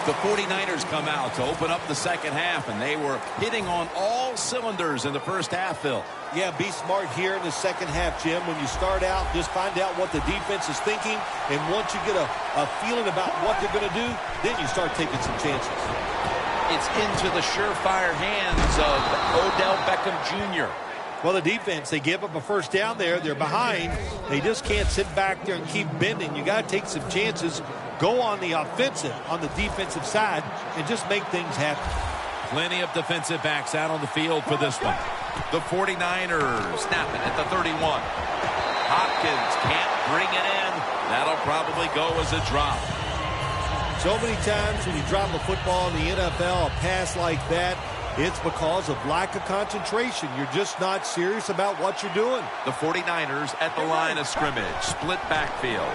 The 49ers come out to open up the second half, and they were hitting on all cylinders in the first half, Phil. Yeah, be smart here in the second half, Jim. When you start out, just find out what the defense is thinking, and once you get a feeling about what they're going to do, then you start taking some chances. It's into the surefire hands of Odell Beckham Jr. Well, the defense, they give up a first down there. They're behind. They just can't sit back there and keep bending. You got to take some chances. Go on the offensive, on the defensive side, and just make things happen. Plenty of defensive backs out on the field for this one. The 49ers snap it at the 31. Hopkins can't bring it in. That'll probably go as a drop. So many times when you drop a football in the NFL, a pass like that, it's because of lack of concentration. You're just not serious about what you're doing. The 49ers at the line of scrimmage. Split backfield.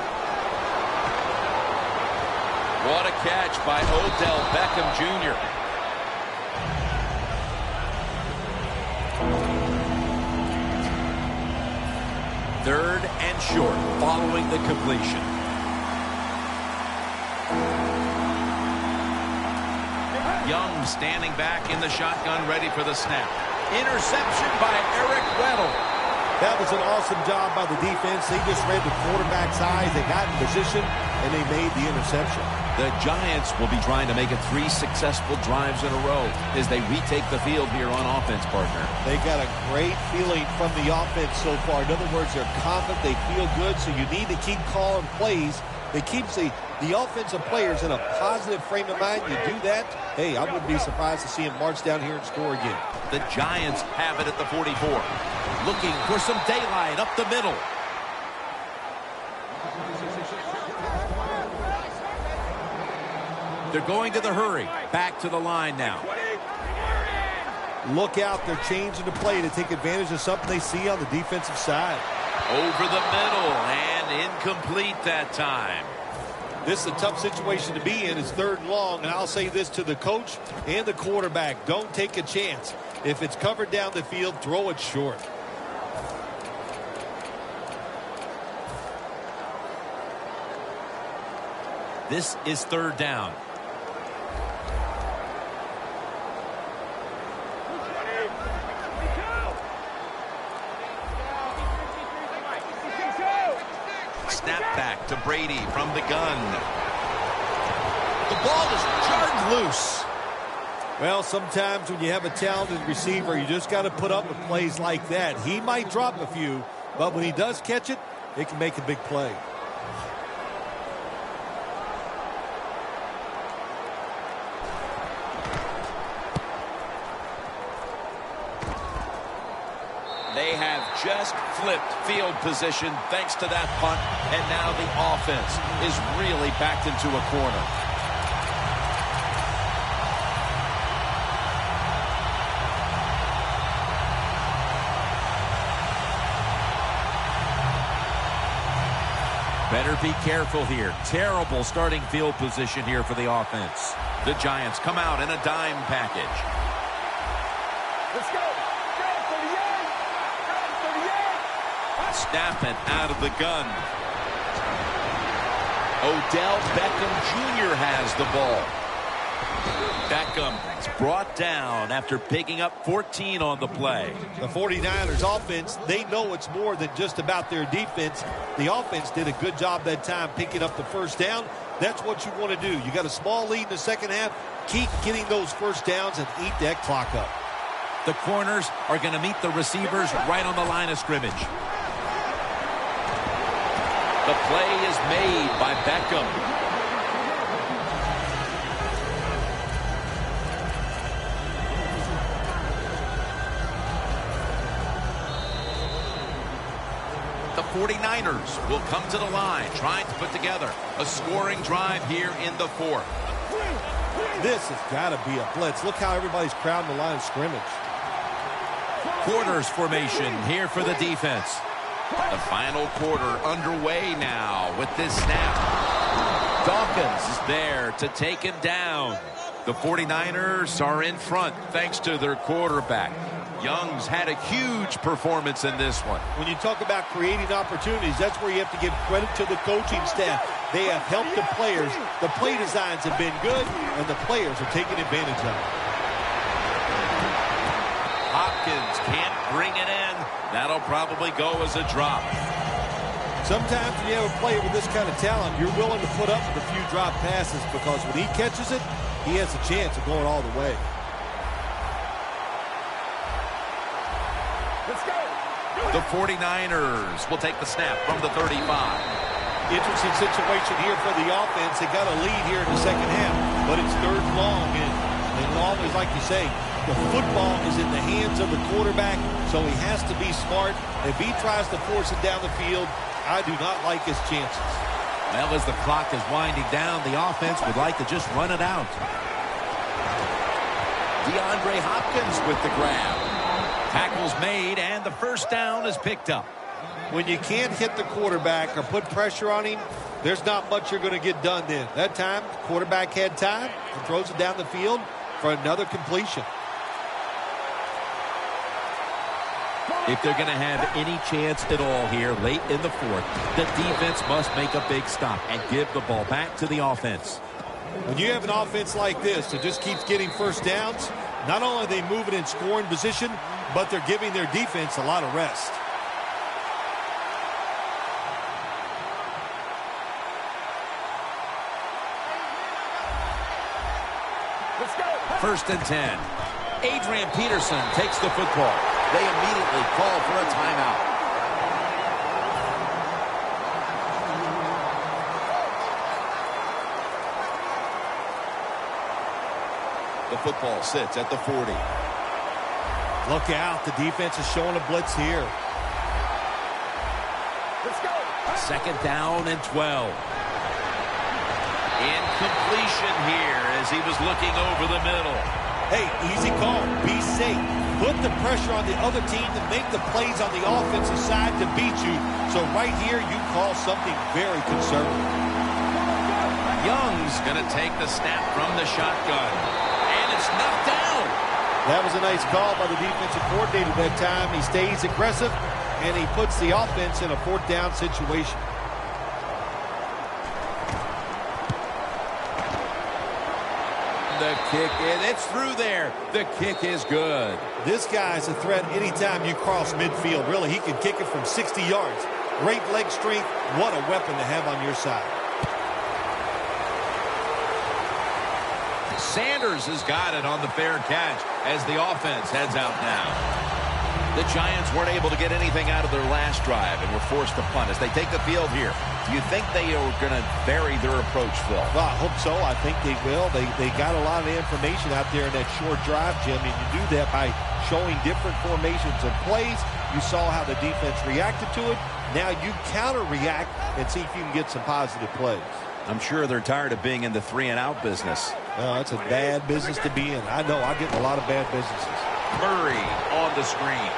What a catch by Odell Beckham Jr. Third and short following the completion. Young standing back in the shotgun ready for the snap. Interception by Eric Weddle. That was an awesome job by the defense. They just read the quarterback's eyes. They got in position, and they made the interception. The Giants will be trying to make it 3 successful drives in a row as they retake the field here on offense, partner. They got a great feeling from the offense so far. In other words, they're confident. They feel good, so you need to keep calling plays. It keeps the offensive players in a positive frame of mind. You do that, hey, I wouldn't be surprised to see them march down here and score again. The Giants have it at the 44. Looking for some daylight up the middle. They're going to the hurry. Back to the line now. Look out, they're changing the play to take advantage of something they see on the defensive side. Over the middle and incomplete that time. This is a tough situation to be in. It's 3rd and long, and I'll say this to the coach and the quarterback. Don't take a chance. If it's covered down the field, throw it short. This is 3rd down. to Brady from the gun. The ball is jarred loose. Well, sometimes when you have a talented receiver, you just got to put up with plays like that. He might drop a few, but when he does catch it, it can make a big play. They have just flipped field position thanks to that punt, and now the offense is really backed into a corner. Better be careful here. Terrible starting field position here for the offense. The Giants come out in a dime package. Let's go. Snap it out of the gun. Odell Beckham Jr. has the ball. Beckham is brought down after picking up 14 on the play. The 49ers offense, they know it's more than just about their defense. The offense did a good job that time picking up the first down. That's what you want to do. You got a small lead in the second half. Keep getting those first downs and eat that clock up. The corners are going to meet the receivers right on the line of scrimmage. The play is made by Beckham. The 49ers will come to the line, trying to put together a scoring drive here in the fourth. This has got to be a blitz. Look how everybody's crowding the line of scrimmage. Quarters formation here for the defense. The final quarter underway now with this snap. Dawkins is there to take him down. The 49ers are in front thanks to their quarterback. Young's had a huge performance in this one. When you talk about creating opportunities, that's where you have to give credit to the coaching staff. They have helped the players. The play designs have been good, and the players are taking advantage of it. Hopkins can't bring it in. That'll probably go as a drop. Sometimes when you have a player with this kind of talent, you're willing to put up with a few drop passes because when he catches it, he has a chance of going all the way. Let's go. The 49ers will take the snap from the 35. Interesting situation here for the offense. They got a lead here in the second half, but it's third and long. And long is like you say, the football is in the hands of the quarterback, so he has to be smart. If he tries to force it down the field, I do not like his chances. Well, as the clock is winding down, the offense would like to just run it out. DeAndre Hopkins with the grab. Tackle's made, and the first down is picked up. When you can't hit the quarterback or put pressure on him, there's not much you're going to get done then. That time, the quarterback had time and throws it down the field for another completion. If they're going to have any chance at all here late in the fourth, the defense must make a big stop and give the ball back to the offense. When you have an offense like this that just keeps getting first downs, not only are they moving in scoring position, but they're giving their defense a lot of rest. Let's go. First and 10. Adrian Peterson takes the football. They immediately call for a timeout. The football sits at the 40. Look out. The defense is showing a blitz here. Let's go. Second down and 12. Incompletion here as he was looking over the middle. Hey, easy call. Be safe. Put the pressure on the other team to make the plays on the offensive side to beat you. So right here, you call something very conservative. Young's going to take the snap from the shotgun. And it's knocked down. That was a nice call by the defensive coordinator that time. He stays aggressive, and he puts the offense in a fourth down situation. The kick, it's through there. The kick is good. This guy's a threat anytime you cross midfield. Really, he can kick it from 60 yards. great leg strength. What a weapon to have on your side. Sanders has got it on the fair catch as the offense heads out now. The Giants weren't able to get anything out of their last drive and were forced to punt as they take the field here. Do you think they are going to vary their approach, Phil? Well, I hope so. I think they will. They got a lot of information out there in that short drive, Jim, and you do that by showing different formations and plays. You saw how the defense reacted to it. Now you counter-react and see if you can get some positive plays. I'm sure they're tired of being in the 3-and-out business. It's a bad business to be in. I know. I get in a lot of bad businesses. Murray on the screen.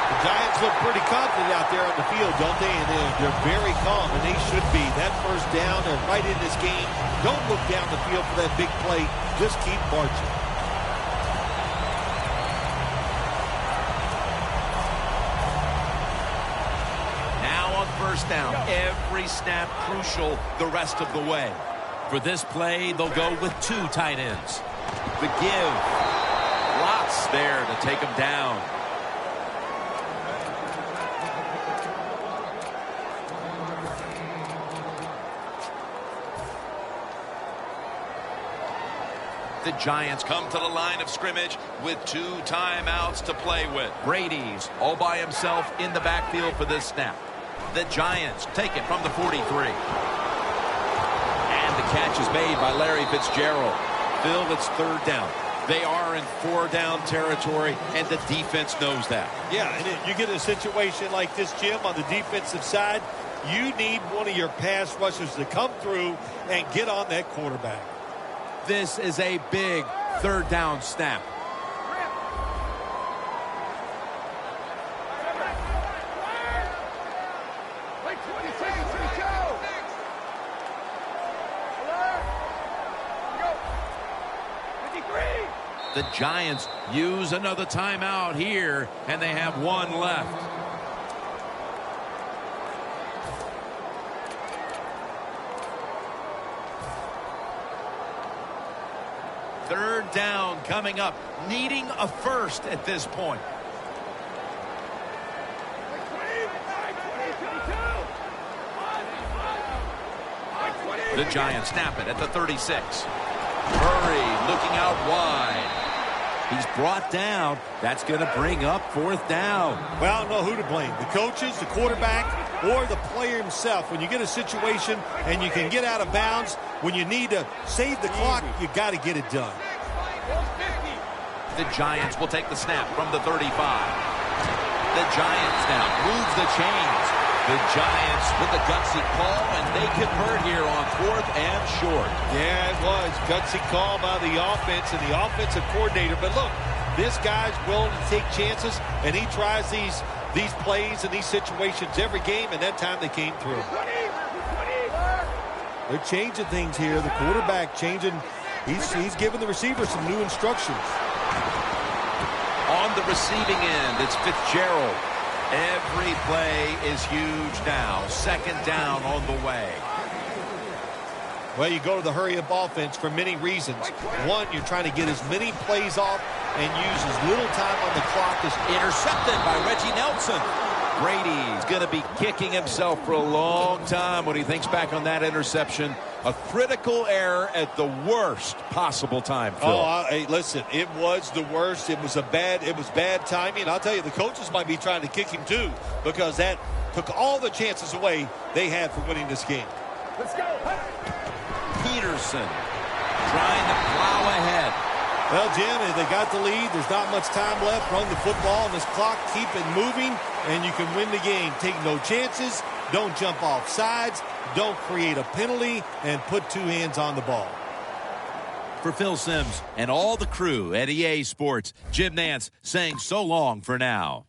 The Giants look pretty confident out there on the field, don't they? And they're very calm, and they should be. That first down, they're right in this game. Don't look down the field for that big play. Just keep marching. First down. Every snap crucial the rest of the way. For this play, they'll go with 2 tight ends. The give. Lots there to take them down. The Giants come to the line of scrimmage with 2 timeouts to play with. Brady's all by himself in the backfield for this snap. The Giants take it from the 43. And the catch is made by Larry Fitzgerald. Phil, it's 3rd down. They are in 4-down territory, and the defense knows that. Yeah, and you get a situation like this, Jim, on the defensive side, you need one of your pass rushers to come through and get on that quarterback. This is a big 3rd down snap. The Giants use another timeout here, and they have 1 left. Third down coming up, needing a first at this point. The Giants snap it at the 36. Murray looking out wide. He's brought down. That's going to bring up 4th down. Well, I don't know who to blame. The coaches, the quarterback, or the player himself. When you get a situation and you can get out of bounds, when you need to save the clock, you got to get it done. The Giants will take the snap from the 35. The Giants now moves the chains. The Giants with the gutsy call, and they convert here on 4th and short. Yeah, it was. Gutsy call by the offense and the offensive coordinator. But look, this guy's willing to take chances, and he tries these plays and these situations every game, and that time they came through. They're changing things here. The quarterback changing. He's giving the receiver some new instructions. On the receiving end, it's Fitzgerald. Every play is huge now. 2nd down on the way. Well, you go to the hurry-up offense for many reasons. One, you're trying to get as many plays off and use as little time on the clock as... Intercepted by Reggie Nelson. Brady's going to be kicking himself for a long time when he thinks back on that interception. A critical error at the worst possible time, Phil. Hey, listen, it was the worst. It was bad timing. I'll tell you, the coaches might be trying to kick him too, because that took all the chances away they had for winning this game. Let's go. Peterson trying to plow ahead. Well, Jim, they got the lead. There's not much time left. Run the football on this clock. Keep it moving, and you can win the game. Take no chances. Don't jump off sides. Don't create a penalty, and put 2 hands on the ball. For Phil Simms and all the crew at EA Sports, Jim Nantz saying so long for now.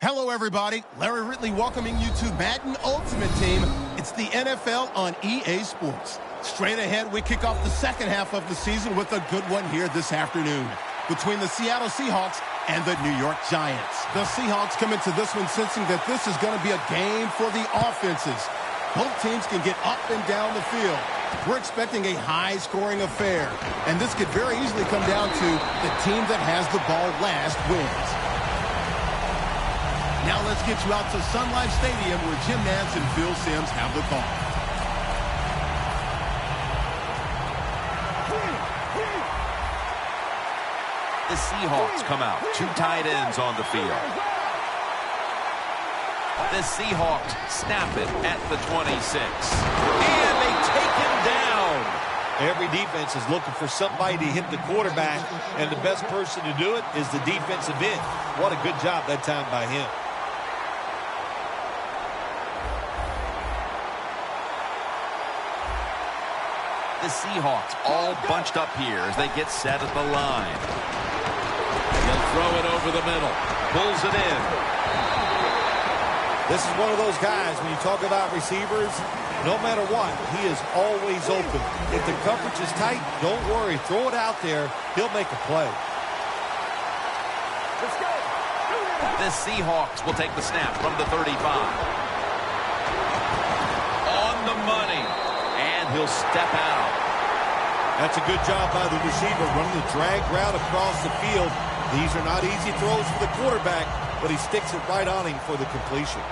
Hello, everybody. Larry Ridley welcoming you to Madden Ultimate Team. It's the NFL on EA Sports. Straight ahead, we kick off the second half of the season with a good one here this afternoon between the Seattle Seahawks and the New York Giants. The Seahawks come into this one sensing that this is going to be a game for the offenses. Both teams can get up and down the field. We're expecting a high-scoring affair, and this could very easily come down to the team that has the ball last wins. Now let's get you out to Sun Life Stadium where Jim Nantz and Phil Simms have the call. The Seahawks come out. 2 tight ends on the field. The Seahawks snap it at the 26. And they take him down. Every defense is looking for somebody to hit the quarterback, and the best person to do it is the defensive end. What a good job that time by him. The Seahawks all bunched up here as they get set at the line. He'll throw it over the middle. Pulls it in. This is one of those guys, when you talk about receivers, no matter what, he is always open. If the coverage is tight, don't worry. Throw it out there. He'll make a play. Let's go. The Seahawks will take the snap from the 35. On the money. And he'll step out. That's a good job by the receiver, running the drag route across the field. These are not easy throws for the quarterback, but he sticks it right on him for the completion.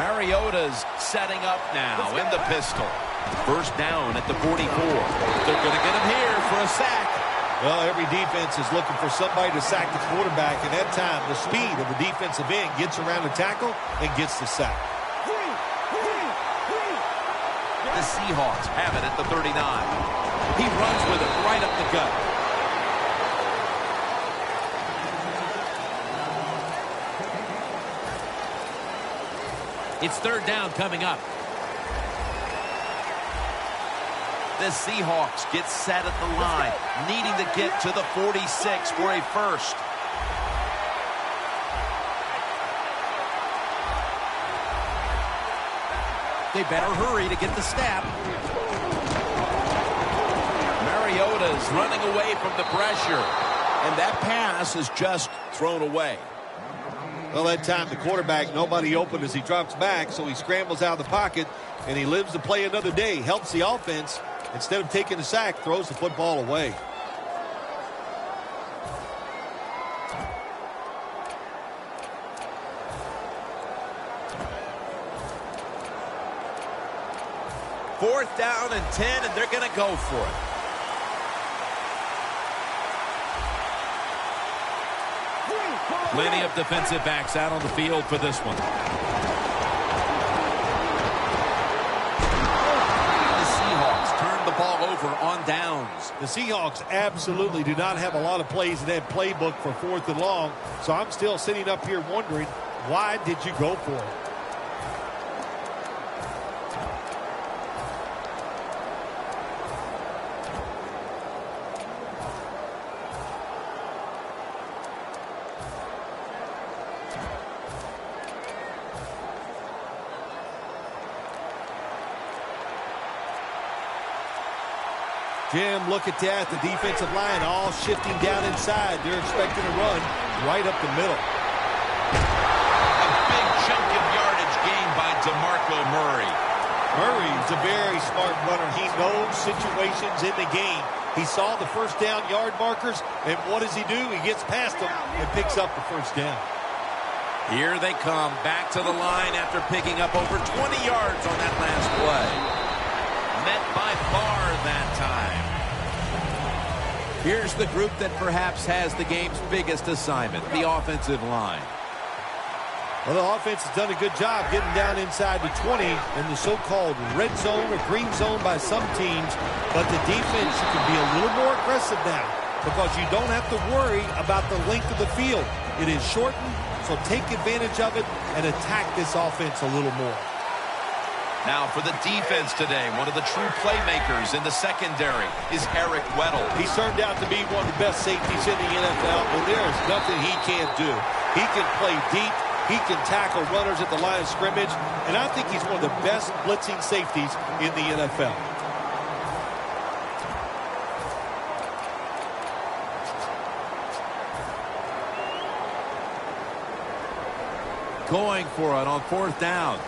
Mariota's setting up now in the pistol. First down at the 44. They're going to get him here for a sack. Well, every defense is looking for somebody to sack the quarterback, and that time the speed of the defensive end gets around the tackle and gets the sack. The Seahawks have it at the 39. He runs with it right up the gut. It's third down coming up. The Seahawks get set at the line, needing to get to the 46 for a first. They better hurry to get the snap. Mariota's running away from the pressure. And that pass is just thrown away. Well, that time the quarterback, nobody open as he drops back, so he scrambles out of the pocket, and he lives to play another day. Helps the offense. Instead of taking the sack, throws the football away. Fourth down and 10, and they're going to go for it. Plenty of defensive backs out on the field for this one. The Seahawks turn the ball over on downs. The Seahawks absolutely do not have a lot of plays in that playbook for 4th and long, so I'm still sitting up here wondering, why did you go for it? Jim, look at that. The defensive line all shifting down inside. They're expecting a run right up the middle. A big chunk of yardage gained by DeMarco Murray. Murray's a very smart runner. He knows situations in the game. He saw the first down yard markers, and what does he do? He gets past them and picks up the first down. Here they come back to the line after picking up over 20 yards on that last play. Met by Barr that time. Here's the group that perhaps has the game's biggest assignment, the offensive line. Well, the offense has done a good job getting down inside the 20 in the so-called red zone or green zone by some teams. But the defense, you can be a little more aggressive now because you don't have to worry about the length of the field. It is shortened, so take advantage of it and attack this offense a little more. Now for the defense today, one of the true playmakers in the secondary is Eric Weddle. He's turned out to be one of the best safeties in the NFL, and there is nothing he can't do. He can play deep. He can tackle runners at the line of scrimmage, and I think he's one of the best blitzing safeties in the NFL. Going for it on 4th down.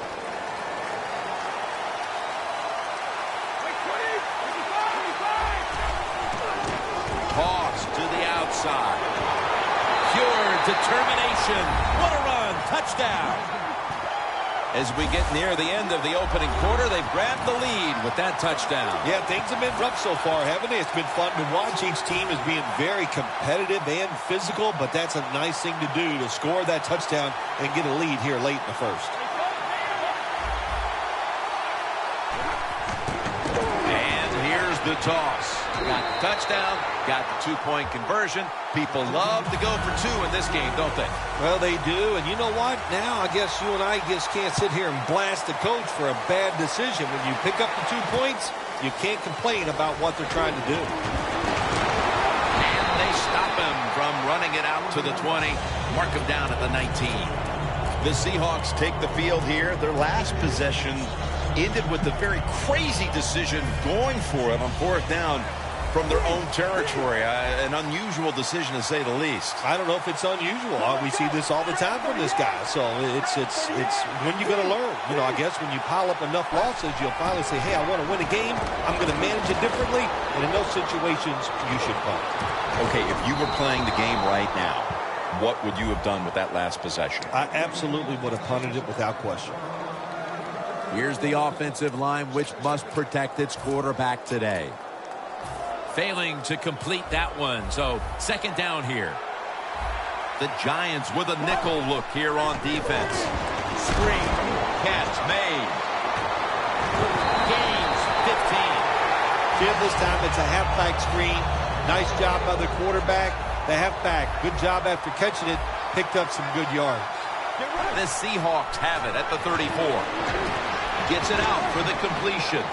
Toss to the outside. Pure determination. What a run. Touchdown. As we get near the end of the opening quarter, they've grabbed the lead with that touchdown. Yeah, things have been rough so far, haven't they? It's been fun to watch. Each team is being very competitive and physical, but that's a nice thing to do, to score that touchdown and get a lead here late in the first. And here's the toss. Got the touchdown, got the two-point conversion. People love to go for two in this game, don't they? Well, they do, and you know what? Now I guess you and I just can't sit here and blast the coach for a bad decision. When you pick up the 2 points, you can't complain about what they're trying to do. And they stop him from running it out to the 20. Mark him down at the 19. The Seahawks take the field here. Their last possession ended with a very crazy decision going for it on 4th down from their own territory. An unusual decision, to say the least. I don't know if it's unusual. We see this all the time from this guy. So it's when you're going to learn. You know, I guess when you pile up enough losses, you'll finally say, hey, I want to win a game. I'm going to manage it differently. And in those situations, you should punt. Okay, if you were playing the game right now, what would you have done with that last possession? I absolutely would have punted it without question. Here's the offensive line, which must protect its quarterback today. Failing to complete that one, so 2nd down here. The Giants with a nickel look here on defense. Screen, catch made. Gains 15. Jim, this time it's a halfback screen. Nice job by the quarterback. The halfback, good job after catching it, picked up some good yards. The Seahawks have it at the 34. Gets it out for the completion.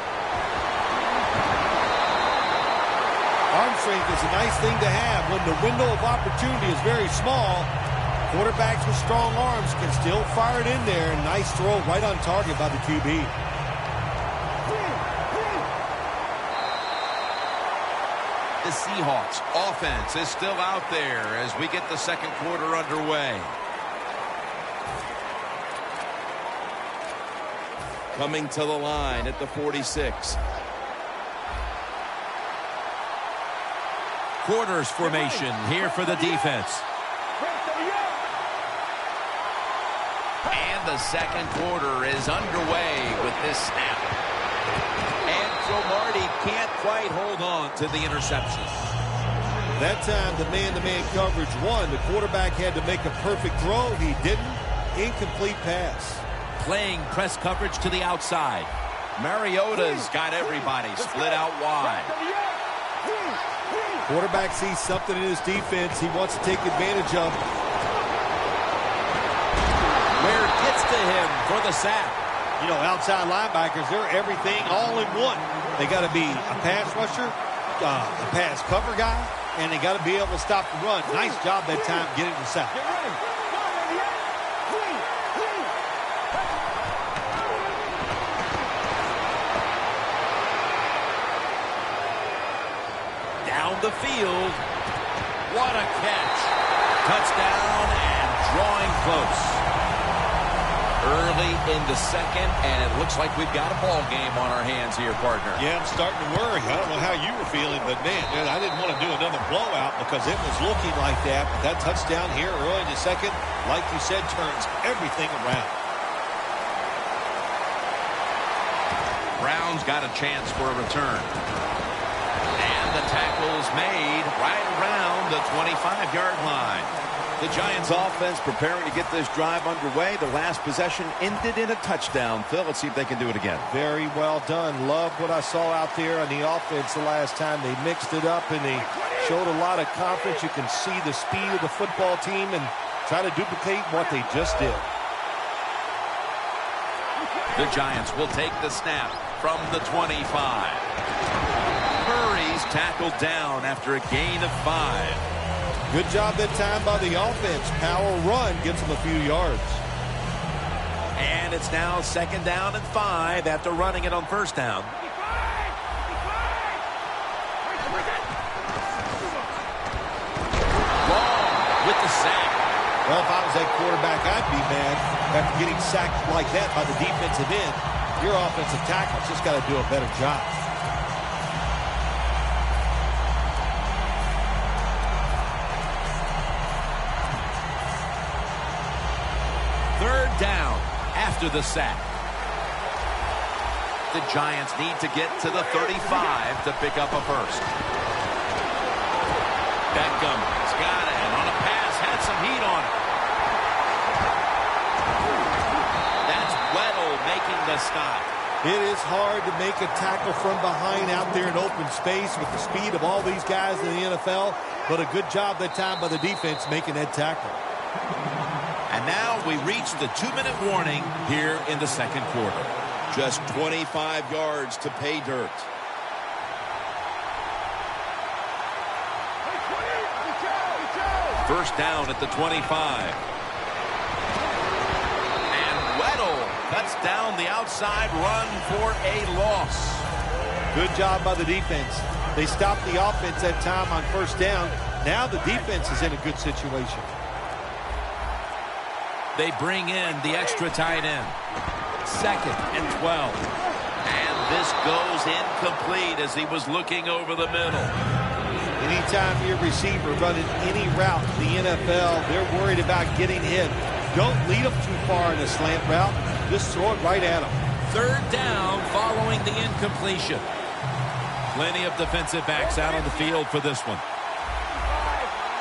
Arm strength is a nice thing to have. When the window of opportunity is very small, quarterbacks with strong arms can still fire it in there. Nice throw right on target by the QB. The Seahawks offense is still out there as we get the 2nd quarter underway. Coming to the line at the 46. Quarters formation here for the defense. And the 2nd quarter is underway with this snap. And Cromartie can't quite hold on to the interception. That time the man-to-man coverage won. The quarterback had to make a perfect throw. He didn't. Incomplete pass. Playing press coverage to the outside. Mariota's got everybody split out wide. Quarterback sees something in his defense he wants to take advantage of. Where it gets to him for the sack. You know, outside linebackers, they're everything all in one. They got to be a pass rusher, a pass cover guy, and they got to be able to stop the run. Nice job that time getting the sack. The field. What a catch. Touchdown and drawing close. Early in the 2nd, and it looks like we've got a ball game on our hands here, partner. Yeah, I'm starting to worry. I don't know how you were feeling, but man, I didn't want to do another blowout because it was looking like that. But that touchdown here early in the 2nd, like you said, turns everything around. Brown's got a chance for a return. The tackle's made right around the 25-yard line. The Giants offense preparing to get this drive underway. Their last possession ended in a touchdown. Phil, let's see if they can do it again. Very well done. Love what I saw out there on the offense the last time. They mixed it up and they showed a lot of confidence. You can see the speed of the football team and try to duplicate what they just did. The Giants will take the snap from the 25. Murray's tackled down after a gain of 5. Good job that time by the offense. Power run gets them a few yards. And it's now 2nd down and 5 after running it on 1st down. Long with the sack. Well, if I was that quarterback, I'd be mad after getting sacked like that by the defensive end. Your offensive tackle's just got to do a better job. Third down after the sack. The Giants need to get to the 35 to pick up a first. Beckham's got it on a pass, had some heat on it. That's Weddle making the stop. It is hard to make a tackle from behind out there in open space with the speed of all these guys in the NFL, but a good job that time by the defense making that tackle. And now we reach the 2-minute warning here in the 2nd quarter. Just 25 yards to pay dirt. First down at the 25. And Weddle cuts down the outside run for a loss. Good job by the defense. They stopped the offense that time on 1st down. Now the defense is in a good situation. They bring in the extra tight end. 2nd and 12. And this goes incomplete as he was looking over the middle. Anytime your receiver running any route in the NFL, they're worried about getting hit. Don't lead them too far in a slant route. Just throw it right at them. 3rd down following the incompletion. Plenty of defensive backs out on the field for this one.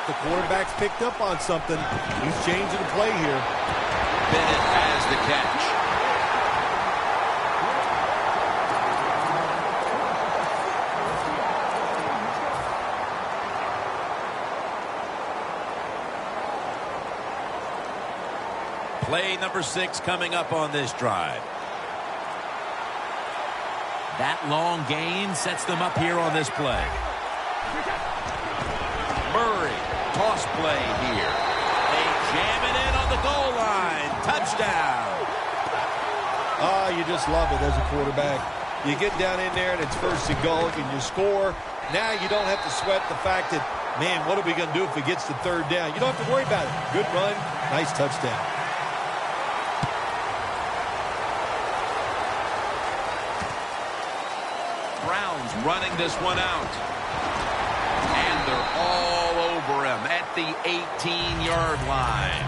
The quarterback's picked up on something. He's changing the play here. Bennett has the catch. Play number 6 coming up on this drive. That long gain sets them up here on this play. Murray, toss play here. They jam it in on the goal line. Touchdown. Oh, you just love it as a quarterback. You get down in there and it's 1st and goal and you score. Now you don't have to sweat the fact that, man, what are we going to do if it gets to 3rd down? You don't have to worry about it. Good run, nice touchdown. Browns running this one out. And they're all over him at the 18-yard line.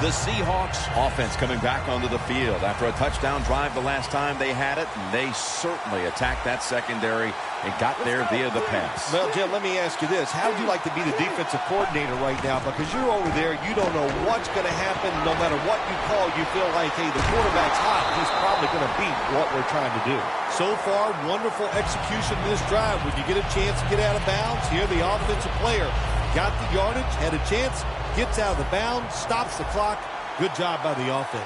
The Seahawks Offense coming back onto the field after a touchdown drive the last time they had it, and they certainly attacked that secondary and got there via the pass. Well, Jim, let me ask you this. How would you like to be the defensive coordinator right now? Because you're over there, you don't know what's going to happen. No matter what you call, you feel like, hey, the quarterback's hot. He's probably going to beat what we're trying to do. So far, wonderful execution in this drive. When you get a chance to get out of bounds, here the offensive player got the yardage, had a chance, gets out of the bounds, stops the clock. Good job by the offense.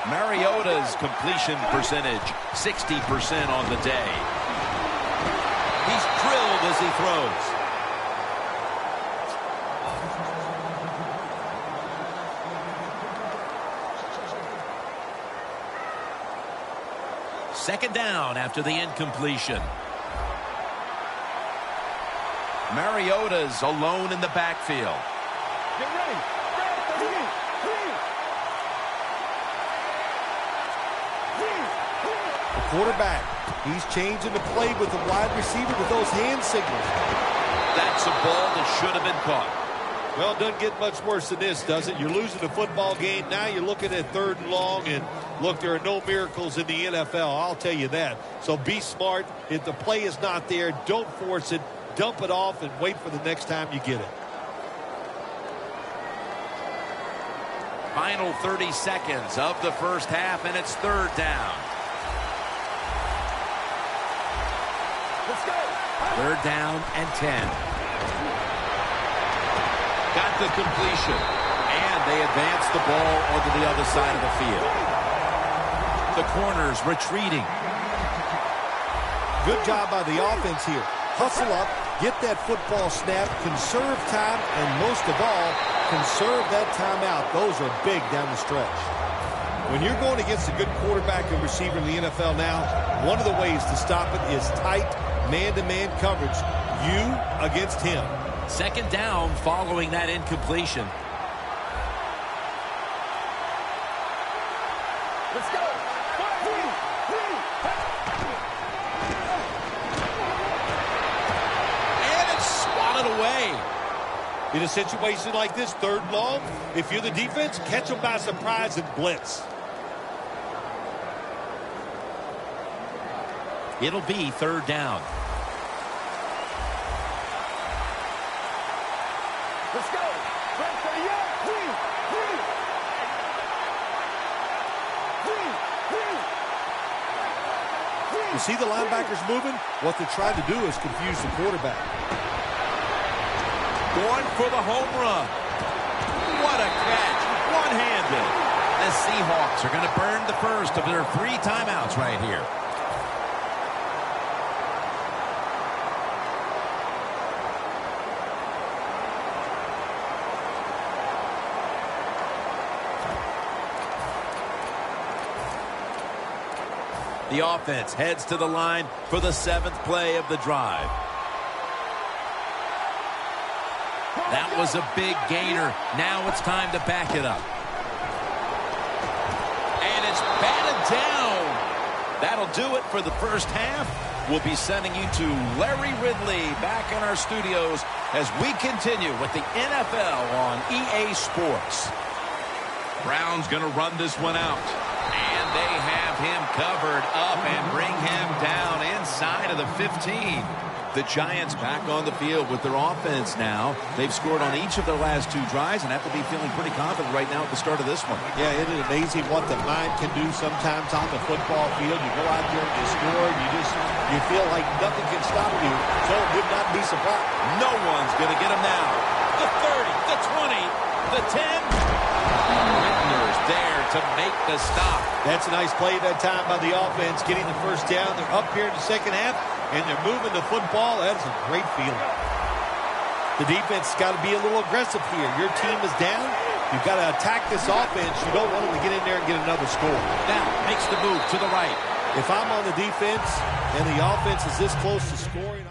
Mariota's completion percentage, 60% on the day. He's drilled as he throws. Second down after the incompletion. Mariota's alone in the backfield. Get ready. The quarterback, he's changing the play with the wide receiver with those hand signals. That's a ball that should have been caught. Well, it doesn't get much worse than this, does it? You're losing a football game. Now you're looking at 3rd and long, and look, there are no miracles in the NFL. I'll tell you that. So be smart. If the play is not there, don't force it. Dump it off and wait for the next time you get it. Final 30 seconds of the first half, and it's 3rd down. Let's go. 3rd down and 10. Got the completion, and they advance the ball onto the other side of the field. The corners retreating. Good job by the offense here. Hustle up, get that football snap, conserve time, and most of all, conserve that timeout. Those are big down the stretch. When you're going against a good quarterback and receiver in the NFL now, one of the ways to stop it is tight man-to-man coverage. You against him. Second down following that incompletion. Let's go. And it's swatted away. In a situation like this, third and long, if you're the defense, catch them by surprise and blitz. It'll be third down. Let's go. You see the linebackers moving? What they're trying to do is confuse the quarterback. Going for the home run. What a catch. One-handed. The Seahawks are going to burn the first of their 3 timeouts right here. The offense heads to the line for the 7th play of the drive. That was a big gainer. Now it's time to back it up. And it's batted down. That'll do it for the first half. We'll be sending you to Larry Ridley back in our studios as we continue with the NFL on EA Sports. Brown's going to run this one out. And they have him covered up and bring him down inside of the 15. The Giants back on the field with their offense now. They've scored on each of their last 2 drives and have to be feeling pretty confident right now at the start of this one. Yeah, it is amazing what the mind can do sometimes on the football field. You go out there and you score, and you feel like nothing can stop you. So it would not be surprised. No one's going to get him now. The 30, the 20, the 10. Whitner's there to make the stop. That's a nice play that time by the offense, getting the first down. They're up here in the second half, and they're moving the football. That is a great feeling. The defense has got to be a little aggressive here. Your team is down. You've got to attack this offense. You don't want them to get in there and get another score. Now makes the move to the right. If I'm on the defense and the offense is this close to scoring,